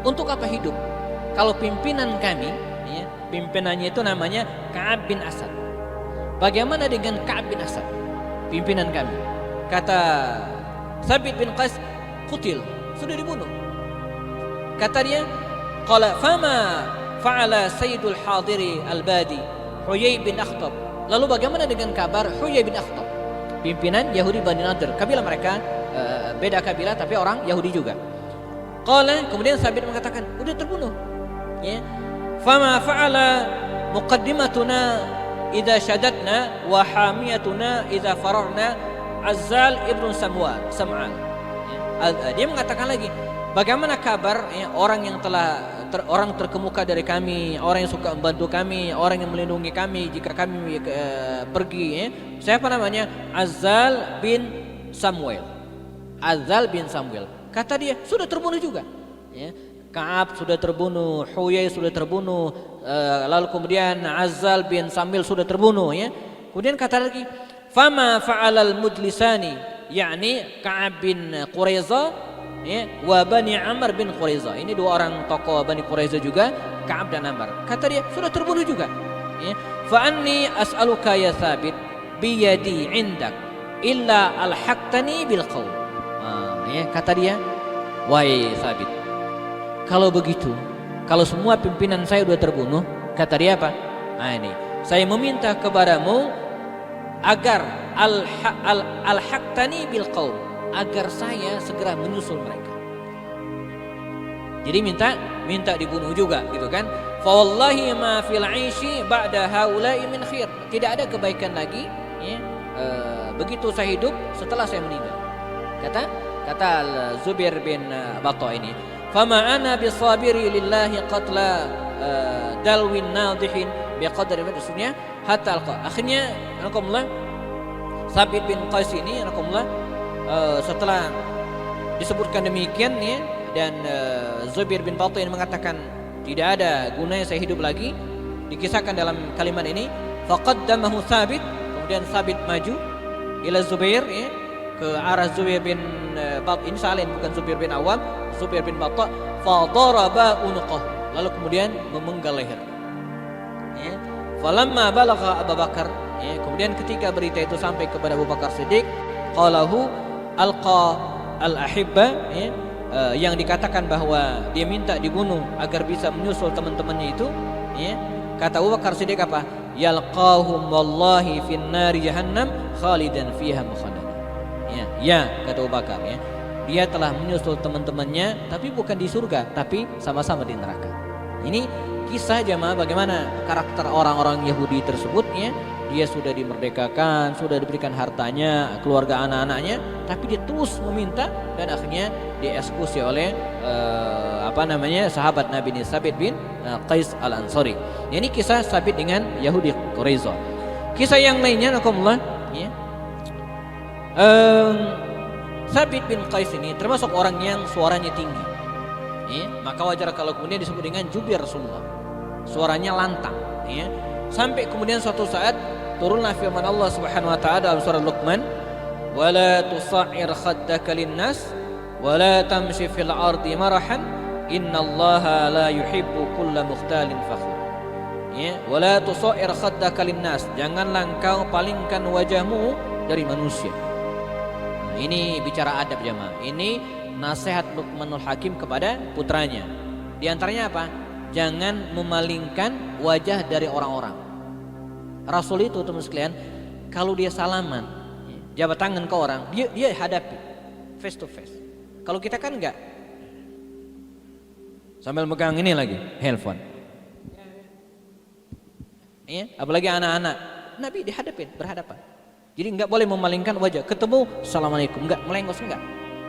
S1: Untuk apa hidup kalau pimpinan kami ya, pimpinannya itu namanya Ka'ab bin Asad. Bagaimana dengan Ka'ab bin Asad, pimpinan kami? Kata Sabit bin Qais, qutil, sudah dibunuh. Kata dia, qala fama fa'ala sayyidul hadiri al-badi Huyai bin Akhtab. Lalu bagaimana dengan kabar Huyai bin Akhtab, pimpinan Yahudi Bani Nadir, kabilah mereka beda kabilah tapi orang Yahudi juga. Qala, kemudian Sabit mengatakan, udah terbunuh ya. Fama fa'ala muqaddimatuna idza syadatna wa hamiyatuna idza fararna Azzal ibn Sam'an. Dia mengatakan lagi, bagaimana kabar ya, orang yang telah orang terkemuka dari kami, orang yang suka membantu kami, orang yang melindungi kami jika kami pergi ya. Siapa namanya? Azzal bin Samuel. Azzal bin Samuel. Kata dia, sudah terbunuh juga ya. Ka'ab sudah terbunuh, Huyai sudah terbunuh, lalu kemudian Azzal bin Samuel sudah terbunuh ya. Kemudian kata lagi, fama fa'alal mujlisani, yakni Ka'ab bin Quraiza ya, wa Bani Amr bin Quraiza. Ini dua orang tokoh Bani Quraiza juga, Ka'ab dan Amr. Kata dia, sudah terbunuh juga ya. Fa anni as'aluka ya Sabit biyadi indak illa alhaqtani bil qaum. Ya, kata dia, wahai Sabit, kalau begitu, kalau semua pimpinan saya sudah terbunuh, kata dia apa? Ini, saya meminta kepadamu agar alhaqtani bil qaum, agar saya segera menyusul mereka. Jadi minta dibunuh juga gitu kan. Fa wallahi ma fil 'aishi ba'da haula'i min khair. Tidak ada kebaikan lagi ya, begitu saya hidup setelah saya meninggal. Kata Zubair bin Battah ini, fama ana bisabiri lillahi qatla dalwin nadihin biqadri maksudnya hatta alqa. Akhirnya alhamdulillah Sabit bin Qais ini alhamdulillah setelah disebutkan demikian ya, dan Zubair bin Battah ini mengatakan tidak ada gunanya saya hidup lagi, dikisahkan dalam kalimat ini, faqaddamahu Sabit, kemudian Sabit maju ila Zubair ya, ke arah Zubair bin Battah ini salin, bukan Zubair bin Awam, Zubair bin Battah, fa daraba unuqah, lalu kemudian memenggal leher ya. Falamma balagha Abu Bakar ya, kemudian ketika berita itu sampai kepada Abu Bakar Siddiq, qalahu alqa al-ahibba ya, yang dikatakan bahwa dia minta dibunuh agar bisa menyusul teman-temannya itu ya. Kata Abu Bakar Siddiq apa? Yalqahum wallahi fin nari jahannam khalidan fiha mukhalladan. Ya, kata Abu Bakar ya, dia telah menyusul teman-temannya tapi bukan di surga, tapi sama-sama di neraka. Ini kisah jamaah bagaimana karakter orang-orang Yahudi tersebut ya. Dia sudah dimerdekakan, sudah diberikan hartanya, keluarga anak-anaknya, tapi dia terus meminta dan akhirnya dieksekusi oleh sahabat Nabi ini, Sabit bin Qais al-Ansari. Ini kisah Sabit dengan Yahudi Quraiza. Kisah yang lainnya nakumullah ya. Sabit bin Qais ini termasuk orang yang suaranya tinggi ya, maka wajar kalau kemudian disebut dengan jubir Rasulullah, suaranya lantang ya. Sampai kemudian suatu saat turunlah firman Allah Subhanahu wa taala dalam surah Luqman, "Wala tusa'ir khaddaka lin-nas wa la tamshi fil ardi marahan innallaha la yuhibbu kulla mukhtalin fakhur." Ya, "Wala tusa'ir khaddaka lin-nas." Janganlah engkau palingkan wajahmu dari manusia. Nah, ini bicara adab jemaah. Ini nasihat Luqmanul Hakim kepada putranya. Di antaranya apa? Jangan memalingkan wajah dari orang-orang. Rasul itu teman sekalian, kalau dia salaman, jabat tangan ke orang, dia hadapi face to face. Kalau kita kan enggak, sambil megang ini lagi handphone. Ya, apalagi anak-anak, Nabi dihadapin, berhadapan. Jadi enggak boleh memalingkan wajah. Ketemu, assalamualaikum, enggak melengos, enggak.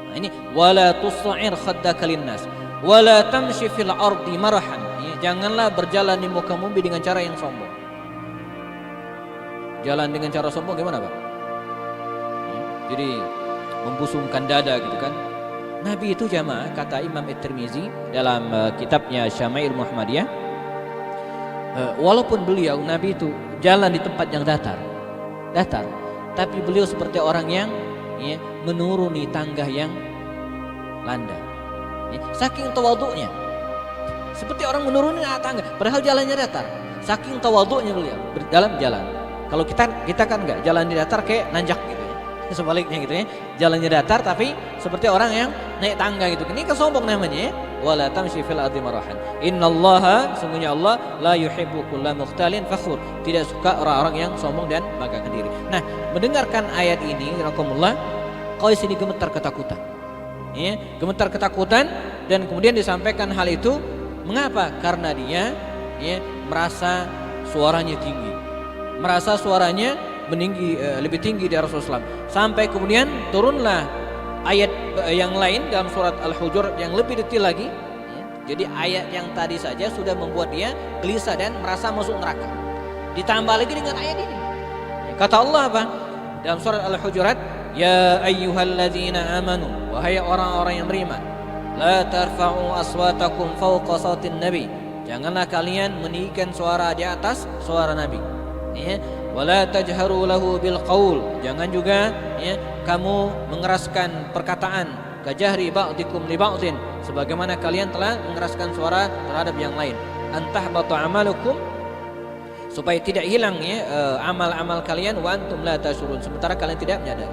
S1: Nah, ini wala tusa'ir khaddaka linnas wala tamshi fil ardi marahan. Ya, janganlah berjalan di muka bumi dengan cara yang sombong. Jalan dengan cara sombong gimana, Pak? Ya, jadi membusungkan dada gitu kan. Nabi itu jamaah, kata Imam At-Tirmizi dalam kitabnya Syama'il Muhammadiyah, walaupun beliau Nabi itu jalan di tempat yang datar, tapi beliau seperti orang yang ya, menuruni tangga yang landai. Ya, saking tawadhu'nya, seperti orang menuruni tangga, padahal jalannya datar. Saking tawadhu'nya beliau dalam jalan. Kalau kita kan enggak, jalan di datar kayak nanjak gitu ya. Sebaliknya gitu ya. Jalannya datar tapi seperti orang yang naik tangga gitu. Ini kesombong namanya ya. Wala tamshi fil ardi marahan. Innallaha, sungguhnya Allah la yuhibbu kulla mukhtalin fakhur. Tidak suka orang-orang yang sombong dan banggakan diri. Nah, mendengarkan ayat ini, rahimakumullah, Qais ini gemetar ketakutan. Ya, gemetar ketakutan dan kemudian disampaikan hal itu. Mengapa? Karena dia ya, merasa suaranya tinggi. Merasa suaranya meninggi, lebih tinggi dari Rasulullah SAW. Sampai kemudian turunlah ayat yang lain dalam surat Al-Hujurat yang lebih detail lagi. Ya. Jadi ayat yang tadi saja sudah membuat dia gelisah dan merasa masuk neraka. Ditambah lagi dengan ayat ini. Ya, kata Allah apa? Dalam surat Al-Hujurat, "Ya ayyuhalladzina amanu," wahai orang-orang yang beriman, "la tarfa'u aswatakum fawqa sautin nabi." Janganlah kalian meninggikan suara di atas suara Nabi. Ya, wala tajharu lahu bil qaul. Jangan juga ya, kamu mengeraskan perkataan kajahri ba'dikum li ba'din, sebagaimana kalian telah mengeraskan suara terhadap yang lain. Antahbatu amalukum, supaya tidak hilang ya amal-amal kalian, wa antum la tashurun, sementara kalian tidak menyadari.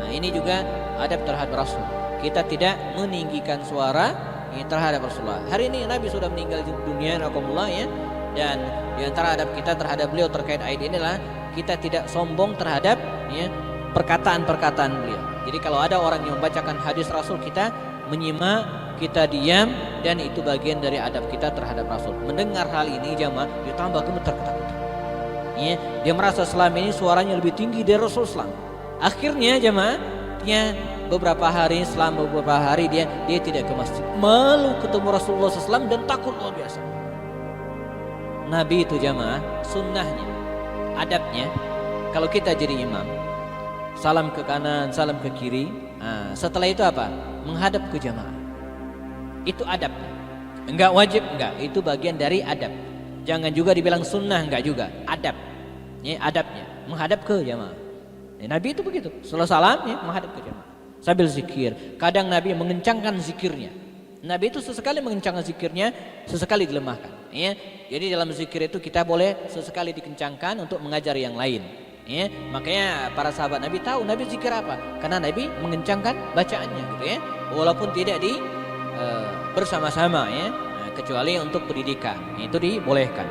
S1: Nah, ini juga adab terhadap Rasul. Kita tidak meninggikan suara ya, terhadap Rasulullah. Hari ini Nabi sudah meninggal di dunia, rahimakumullah ya. Dan di antara adab kita terhadap beliau terkait ayat inilah kita tidak sombong terhadap ya, perkataan-perkataan beliau. Jadi kalau ada orang yang membacakan hadis Rasul, kita menyimak, kita diam, dan itu bagian dari adab kita terhadap Rasul. Mendengar hal ini jamaah ditambah gemetar ketakutan. Ya, dia merasa selama ini suaranya lebih tinggi dari Rasulullah. Akhirnya jamaah dia selama beberapa hari dia tidak ke masjid, malu ketemu Rasulullah SAW dan takut luar biasa. Nabi itu jamaah, sunnahnya, adabnya, kalau kita jadi imam, salam ke kanan, salam ke kiri. Nah, setelah itu apa? Menghadap ke jamaah. Itu adabnya. Enggak wajib, enggak. Itu bagian dari adab. Jangan juga dibilang sunnah, enggak juga. Adab. Ya, adabnya, menghadap ke jamaah. Ya, Nabi itu begitu. Setelah salam, ya, menghadap ke jamaah. Sambil zikir. Kadang Nabi mengencangkan zikirnya. Nabi itu sesekali mengencangkan zikirnya, sesekali dilemahkan. Ya, jadi dalam zikir itu kita boleh sesekali dikencangkan untuk mengajari yang lain. Ya, makanya para sahabat Nabi tahu Nabi zikir apa, karena Nabi mengencangkan bacaannya, gitu ya. Walaupun tidak bersama-sama, ya, kecuali untuk pendidikan, itu dibolehkan.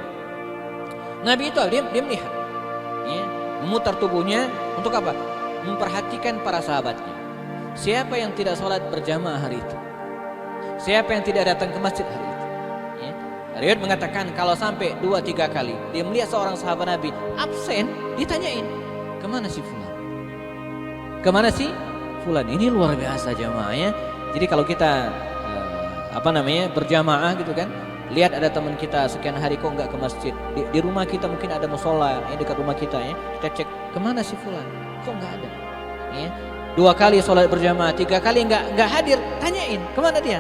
S1: Nabi itu dia melihat, ya, memutar tubuhnya untuk apa? Memperhatikan para sahabatnya. Siapa yang tidak sholat berjamaah hari itu? Siapa yang tidak datang ke masjid hari itu? Ya. Riwayat mengatakan kalau sampai 2-3 kali dia melihat seorang sahabat Nabi absen, ditanyain, kemana si fulan? Kemana si fulan? Ini luar biasa jamaah ya. Jadi kalau kita berjamaah gitu kan, lihat ada teman kita sekian hari kok nggak ke masjid. Di rumah kita mungkin ada musola yang dekat rumah kita ya. Kita cek kemana si fulan? Kok nggak ada? Ya. 2 kali sholat berjamaah, 3 kali nggak hadir, tanyain kemana dia?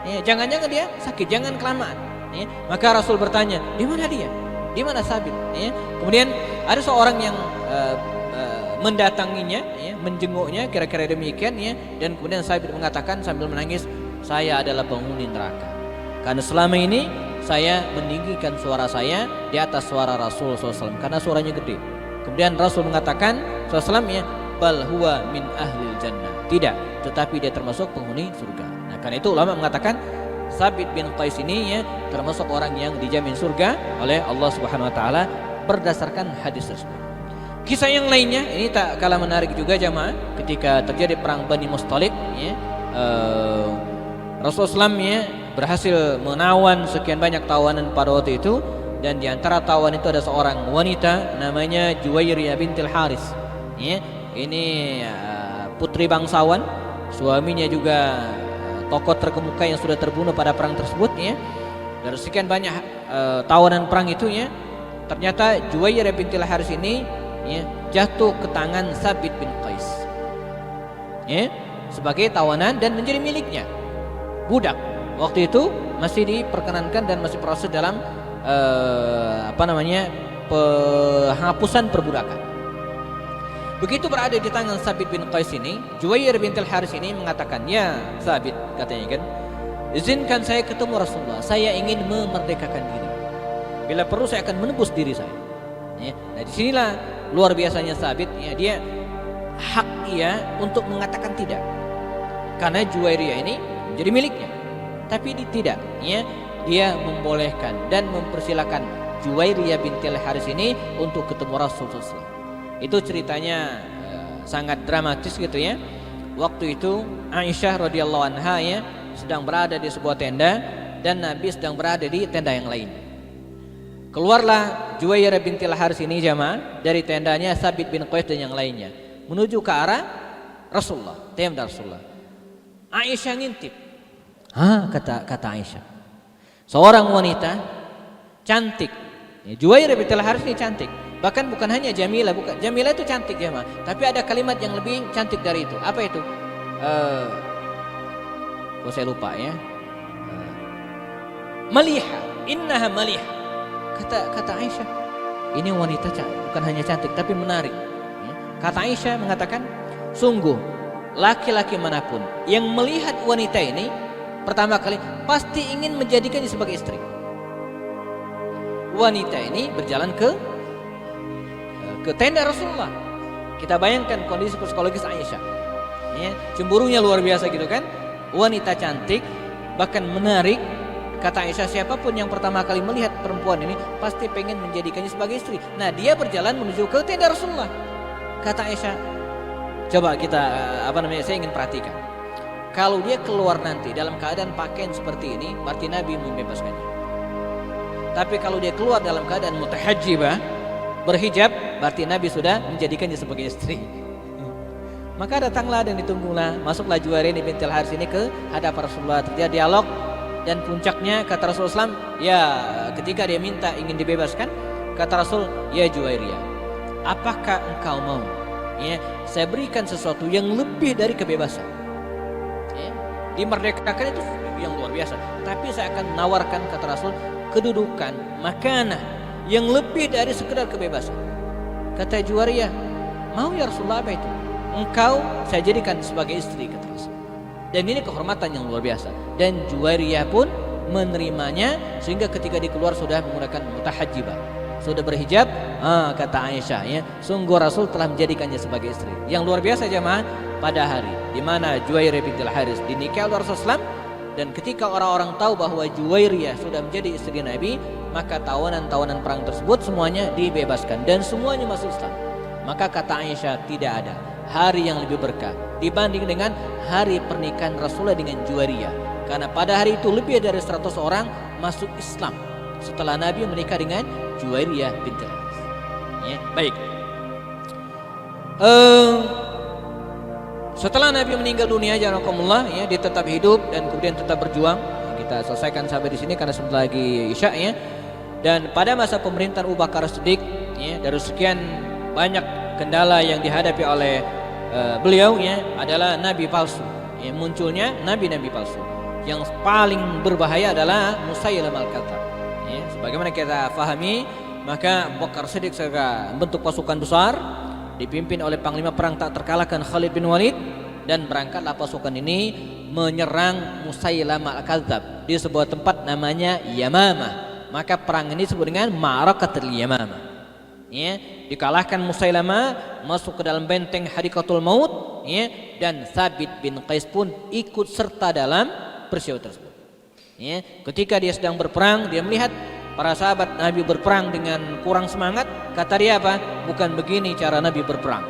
S1: Ya, jangan-jangan dia sakit, jangan kelamaan. Ya. Maka Rasul bertanya, di mana dia? Di mana Sabit? Ya. Kemudian ada seorang yang mendatanginya, ya, menjenguknya, kira-kira demikian, ya, dan kemudian Sabit mengatakan sambil menangis, saya adalah penghuni neraka karena selama ini saya meninggikan suara saya di atas suara Rasul SAW karena suaranya gede. Kemudian Rasul mengatakan SAW, ya, bal huwa min ahlil jannah, tidak, tetapi dia termasuk penghuni surga. Nah, karena itu ulama mengatakan Sabit bin Qais ini, ya, termasuk orang yang dijamin surga oleh Allah Subhanahu wa taala berdasarkan hadis tersebut. Kisah yang lainnya ini tak kalah menarik juga jamaah, ketika terjadi perang Bani Mustalik, ya, Rasulullah SAW, ya, berhasil menawan sekian banyak tawanan pada waktu itu, dan di antara tawan itu ada seorang wanita namanya Juwairiyah bintil Haris, ya. Ini putri bangsawan, suaminya juga tokoh terkemuka yang sudah terbunuh pada perang tersebut, ya. Dari sekian banyak tawanan perang itu, ya, ternyata Juwairiyah bintil Haris ini, ya, jatuh ke tangan Sabit bin Qais, ya, sebagai tawanan dan menjadi miliknya, budak. Waktu itu masih diperkenankan dan masih proses dalam penghapusan perbudakan. Begitu berada di tangan Sabit bin Qais ini, Juwairiyah bintil Haris ini mengatakan, ya Sabit, katanya kan, izinkan saya ketemu Rasulullah, saya ingin memerdekakan diri, bila perlu saya akan menebus diri saya, ya. Nah, disinilah luar biasanya Sabit, ya, dia hak ia untuk mengatakan tidak, karena Juwairiyah ini menjadi miliknya. Tapi tidak, ya, dia membolehkan dan mempersilahkan Juwairiyah bintil Haris ini untuk ketemu Rasulullah SAW. Itu ceritanya sangat dramatis gitu, ya. Waktu itu Aisyah radhiyallahu anha, ya, sedang berada di sebuah tenda dan Nabi sedang berada di tenda yang lain. Keluarlah Juwairiyah bintil Haris ini jamaah dari tendanya Sabit bin Qais dan yang lainnya menuju ke arah Rasulullah, tenda Rasulullah. Aisyah ngintip. Kata Aisyah, seorang wanita cantik, ya, Juwairiyah bintil Haris ini cantik. Bahkan bukan hanya Jamilah, bukan Jamilah itu cantik jemaah, tapi ada kalimat yang lebih cantik dari itu. Apa itu? Saya lupa, ya. Maliha, innaha maliha. Kata Aisyah, ini wanita bukan hanya cantik tapi menarik, ya. Kata Aisyah mengatakan, sungguh laki-laki manapun yang melihat wanita ini pertama kali pasti ingin menjadikannya sebagai istri. Wanita ini berjalan ke tenda Rasulullah. Kita bayangkan kondisi psikologis Aisyah, ya, cemburunya luar biasa gitu kan. Wanita cantik bahkan menarik. Kata Aisyah, siapapun yang pertama kali melihat perempuan ini pasti pengen menjadikannya sebagai istri. Nah, dia berjalan menuju ke tenda Rasulullah. Kata Aisyah, coba kita saya ingin perhatikan. Kalau dia keluar nanti dalam keadaan pakaian seperti ini, berarti Nabi membebaskannya. Tapi kalau dia keluar dalam keadaan mutahajjibah, berhijab, berarti Nabi sudah menjadikannya sebagai istri. Maka datanglah dan ditunggulah, masuklah Juwairiyah bintil Haris ini ke hadapan Rasulullah. Terjadi dialog dan puncaknya kata Rasulullah SAW, ya, ketika dia minta ingin dibebaskan, kata Rasul, ya Juwairiyah, apakah engkau mau, ya, saya berikan sesuatu yang lebih dari kebebasan? Dimerdekakan itu yang luar biasa, tapi saya akan menawarkan, kata Rasul, kedudukan, makanah yang lebih dari sekedar kebebasan. Kata Juwairiyah, mau ya Rasulullah, apa itu? Engkau saya jadikan sebagai istri, kata Rasul. Dan ini kehormatan yang luar biasa. Dan Juwairiyah pun menerimanya, sehingga ketika dia keluar sudah menggunakan mutahajjibah, sudah berhijab. Kata Aisyah, ya, sungguh Rasul telah menjadikannya sebagai istri. Yang luar biasa jemaah, pada hari di mana Juwairiyah bintil Haris dinikahi oleh Rasulullah SAW, dan ketika orang-orang tahu bahwa Juwairiyah sudah menjadi istri Nabi, maka tawanan-tawanan perang tersebut semuanya dibebaskan dan semuanya masuk Islam. Maka kata Aisyah, tidak ada hari yang lebih berkah dibanding dengan hari pernikahan Rasulullah dengan Juwairiyah, karena pada hari itu lebih dari 100 orang masuk Islam setelah Nabi menikah dengan Juwairiyah bintil Haris. Ya, baik. Setelah Nabi meninggal dunia, jazakumullah, ya, dia tetap hidup dan kemudian tetap berjuang. Kita selesaikan sampai di sini karena sebentar lagi Isya, ya. Dan pada masa pemerintahan Abu Bakar Siddiq, ya, dari sekian banyak kendala yang dihadapi oleh beliau, ya, adalah nabi palsu. Ya, munculnya nabi-nabi palsu. Yang paling berbahaya adalah Musailamah al-Kadzdzab. Ya, sebagaimana kita fahami, maka Abu Bakar Siddiq segera membentuk pasukan besar dipimpin oleh panglima perang tak terkalahkan Khalid bin Walid, dan berangkatlah pasukan ini menyerang Musailamah Al-Kadzab di sebuah tempat namanya Yamamah. Maka perang ini disebut dengan Ma'rakatul Yamamah. Ya, dikalahkan Musailamah, masuk ke dalam benteng Hadikatul Maut, ya, dan Thabit bin Qais pun ikut serta dalam peristiwa tersebut. Ya, ketika dia sedang berperang, dia melihat para sahabat Nabi berperang dengan kurang semangat. Kata dia apa? Bukan begini cara Nabi berperang.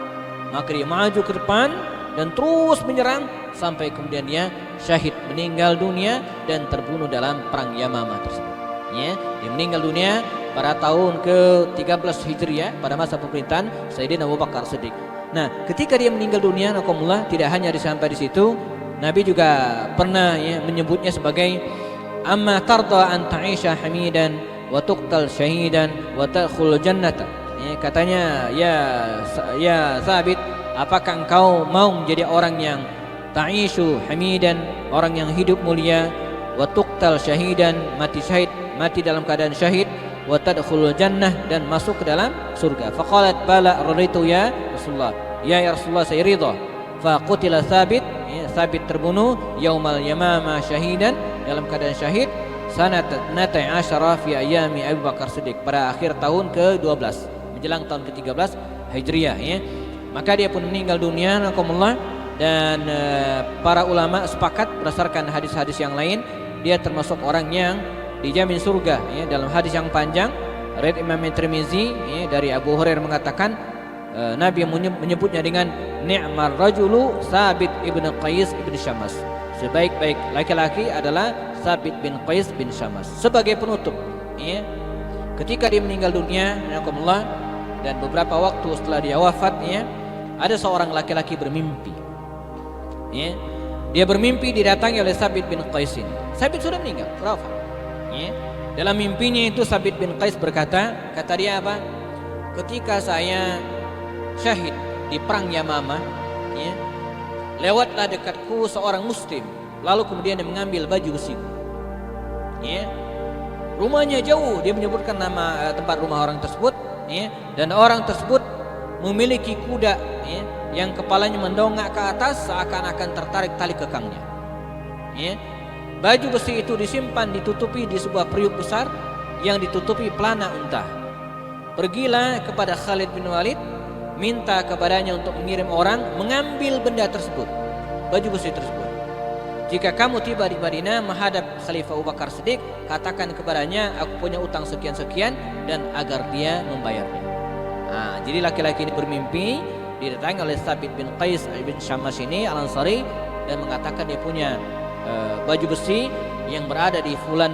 S1: Maka dia maju ke depan dan terus menyerang sampai kemudian dia syahid, meninggal dunia dan terbunuh dalam perang Yamamah tersebut. Ya, dia meninggal dunia pada tahun ke-13 Hijriah pada masa pemerintahan Sayyidina Abu Bakar Siddiq. Nah, ketika dia meninggal dunia, nakumullah, tidak hanya sampai di situ, Nabi juga pernah, ya, menyebutnya sebagai amma tarda an ta'isha hamidan wa tuqtal syahidan wa tadkhul jannata. Ya, katanya, ya Thabit, apakah engkau mau menjadi orang yang ta'ishu hamidan, orang yang hidup mulia, wa tuqtal syahidan, mati syahid, mati dalam keadaan syahid, wa tadkhulul jannah, dan masuk ke dalam surga. Faqalat bala raditu ya Rasulullah. Ya Rasulullah, saya ridha. Fa qutila Thabit, ya, Thabit terbunuh yaumal yamamah syahidan, dalam keadaan syahid, sanat 12 fi ayami Abu Bakar Siddiq, pada akhir tahun ke-12 menjelang tahun ke-13 Hijriah, ya. Maka dia pun meninggal dunia, nakumullah, dan para ulama sepakat berdasarkan hadis-hadis yang lain, dia termasuk orang yang dijamin surga, ya. Dalam hadis yang panjang riwayat Imam Tirmizi, ya, dari Abu Hurairah mengatakan, Nabi menyebutnya dengan ni'mar rajulu Thabit ibn Qais ibn Syammas. Sebaik-baik laki-laki adalah Thabit bin Qais bin Syammas. Sebagai penutup, ya, ketika dia meninggal dunia, nakumullah, dan beberapa waktu setelah dia wafat, ya, ada seorang laki-laki bermimpi, ya. Dia bermimpi didatangi oleh Thabit bin Qais ini. Thabit sudah meninggal, wafat. Ya. Dalam mimpinya itu Thabit bin Qais berkata, kata dia apa? Ketika saya syahid di perang Yamamah, ya, lewatlah dekatku seorang muslim, lalu kemudian dia mengambil baju besiku. Ya. Rumahnya jauh, dia menyebutkan nama tempat rumah orang tersebut, ya, dan orang tersebut memiliki kuda, ya, yang kepalanya mendongak ke atas seakan-akan tertarik tali kekangnya. Ya. Baju besi itu disimpan, ditutupi di sebuah periuk besar yang ditutupi pelana unta. Pergilah kepada Khalid bin Walid, minta kepadanya untuk mengirim orang mengambil benda tersebut, baju besi tersebut. Jika kamu tiba di Madinah menghadap Khalifah Abu Bakar Siddiq, katakan kepadanya aku punya utang sekian-sekian dan agar dia membayarnya. Nah, jadi laki-laki ini bermimpi didatangi oleh Thabit bin Qais bin Syammas ini Al-Ansari dan mengatakan dia punya baju besi yang berada di fulan,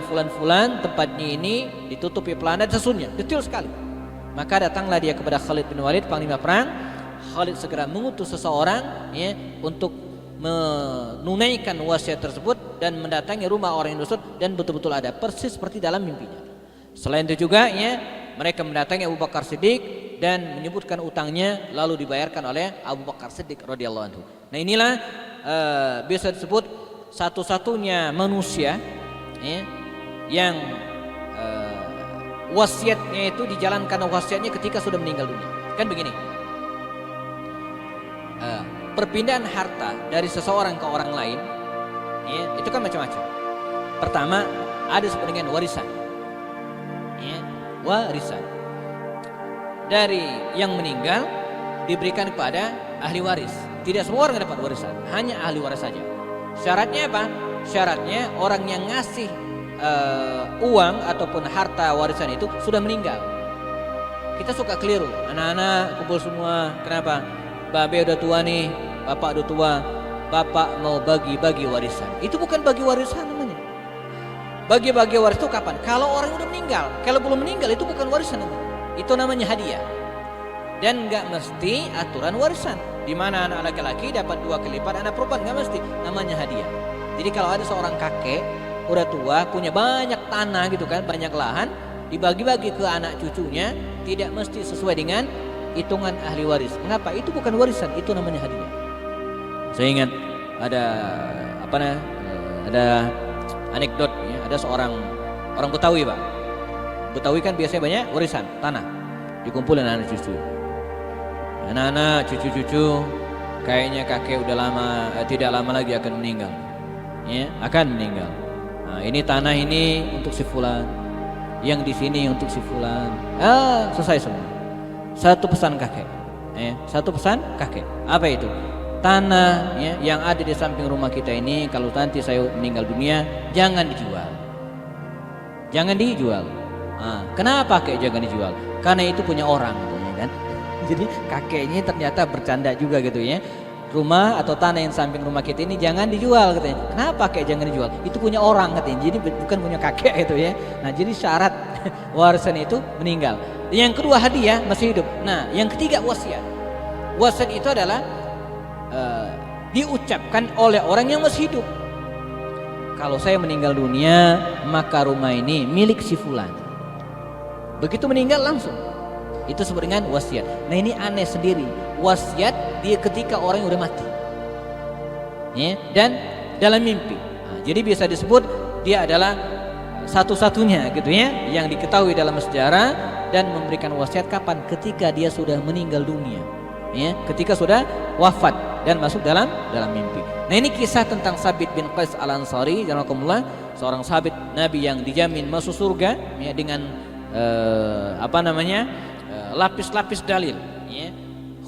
S1: tempatnya ini ditutupi pelana sesungguhnya, detail sekali. Maka datanglah dia kepada Khalid bin Walid, panglima perang. Khalid segera mengutus seseorang, ya, untuk menunaikan wasiat tersebut dan mendatangi rumah orang yang tersebut, dan betul-betul ada persis seperti dalam mimpinya. Selain itu juga, ya, mereka mendatangi Abu Bakar Siddiq dan menyebutkan utangnya, lalu dibayarkan oleh Abu Bakar Siddiq radhiyallahu anhu. Nah, inilah bisa disebut satu-satunya manusia, ya, yang wasiatnya itu dijalankan, wasiatnya ketika sudah meninggal dunia. Kan begini, perpindahan harta dari seseorang ke orang lain, ya, itu kan macam-macam. Pertama, ada disebut dengan warisan, ya, warisan dari yang meninggal diberikan kepada ahli waris. Tidak semua orang dapat warisan, hanya ahli waris saja. Syaratnya apa? Syaratnya orang yang ngasih uang ataupun harta warisan itu sudah meninggal. Kita suka keliru, anak-anak kumpul semua. Kenapa? Babe udah tua nih, bapak udah tua, bapak mau bagi-bagi warisan. Itu bukan bagi warisan namanya. Bagi-bagi waris itu kapan? Kalau orang udah meninggal. Kalau belum meninggal itu bukan warisan namanya. Itu namanya hadiah. Dan nggak mesti aturan warisan, di mana anak laki-laki dapat 2 kali lipat anak perempuan, nggak mesti, namanya hadiah. Jadi kalau ada seorang kakek udah tua punya banyak tanah gitu kan, banyak lahan, dibagi-bagi ke anak cucunya, tidak mesti sesuai dengan hitungan ahli waris. Mengapa? Itu bukan warisan, itu namanya hadiah. Saya ingat ada anekdot, ya, ada seorang orang Betawi, Pak. Betawi kan biasanya banyak warisan tanah, dikumpulin anak cucu. Anak-anak, cucu-cucu, kayaknya kakek udah lama, tidak lama lagi akan meninggal. Ya, akan meninggal. Nah, ini tanah ini untuk si fulan, yang di sini untuk si fulan. Selesai semua. Satu pesan kakek. Satu pesan kakek. Apa itu? Tanah ya, yang ada di samping rumah kita ini, kalau nanti saya meninggal dunia, jangan dijual. Jangan dijual. Kenapa kakek jangan dijual? Karena itu punya orang, ya kan? Jadi kakeknya ternyata bercanda juga gitu ya. Rumah atau tanah yang samping rumah kita ini jangan dijual katanya. Kenapa kakek jangan dijual? Itu punya orang katanya. Jadi bukan punya kakek itu ya. Nah, jadi syarat warisan itu meninggal. Yang kedua hadiah masih hidup. Nah, yang ketiga wasiat. Wasiat itu adalah diucapkan oleh orang yang masih hidup. Kalau saya meninggal dunia, maka rumah ini milik si fulan. Begitu meninggal langsung. Itu disebut dengan wasiat. Nah, ini aneh sendiri. Wasiat dia ketika orang yang udah mati. Ya, dan dalam mimpi. Jadi bisa disebut dia adalah satu-satunya gitu ya yang diketahui dalam sejarah dan memberikan wasiat kapan? Ketika dia sudah meninggal dunia. Ya, ketika sudah wafat dan masuk dalam mimpi. Nah, ini kisah tentang Sabit bin Qais Al-Ansari, jazakumullah, seorang sahabat Nabi yang dijamin masuk surga ya, dengan lapis-lapis dalil ya.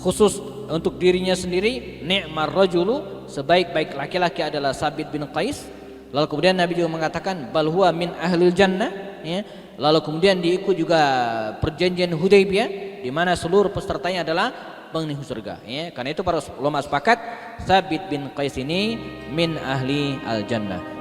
S1: Khusus untuk dirinya sendiri, ni'mar rajulu, sebaik-baik laki-laki adalah Sabit bin Qais. Lalu kemudian Nabi juga mengatakan bal huwa min ahlil jannah ya. Lalu kemudian diikut juga perjanjian Hudaybiyah di mana seluruh pesertanya adalah penghuni surga ya. Karena itu para ulama sepakat Sabit bin Qais ini min ahli al jannah.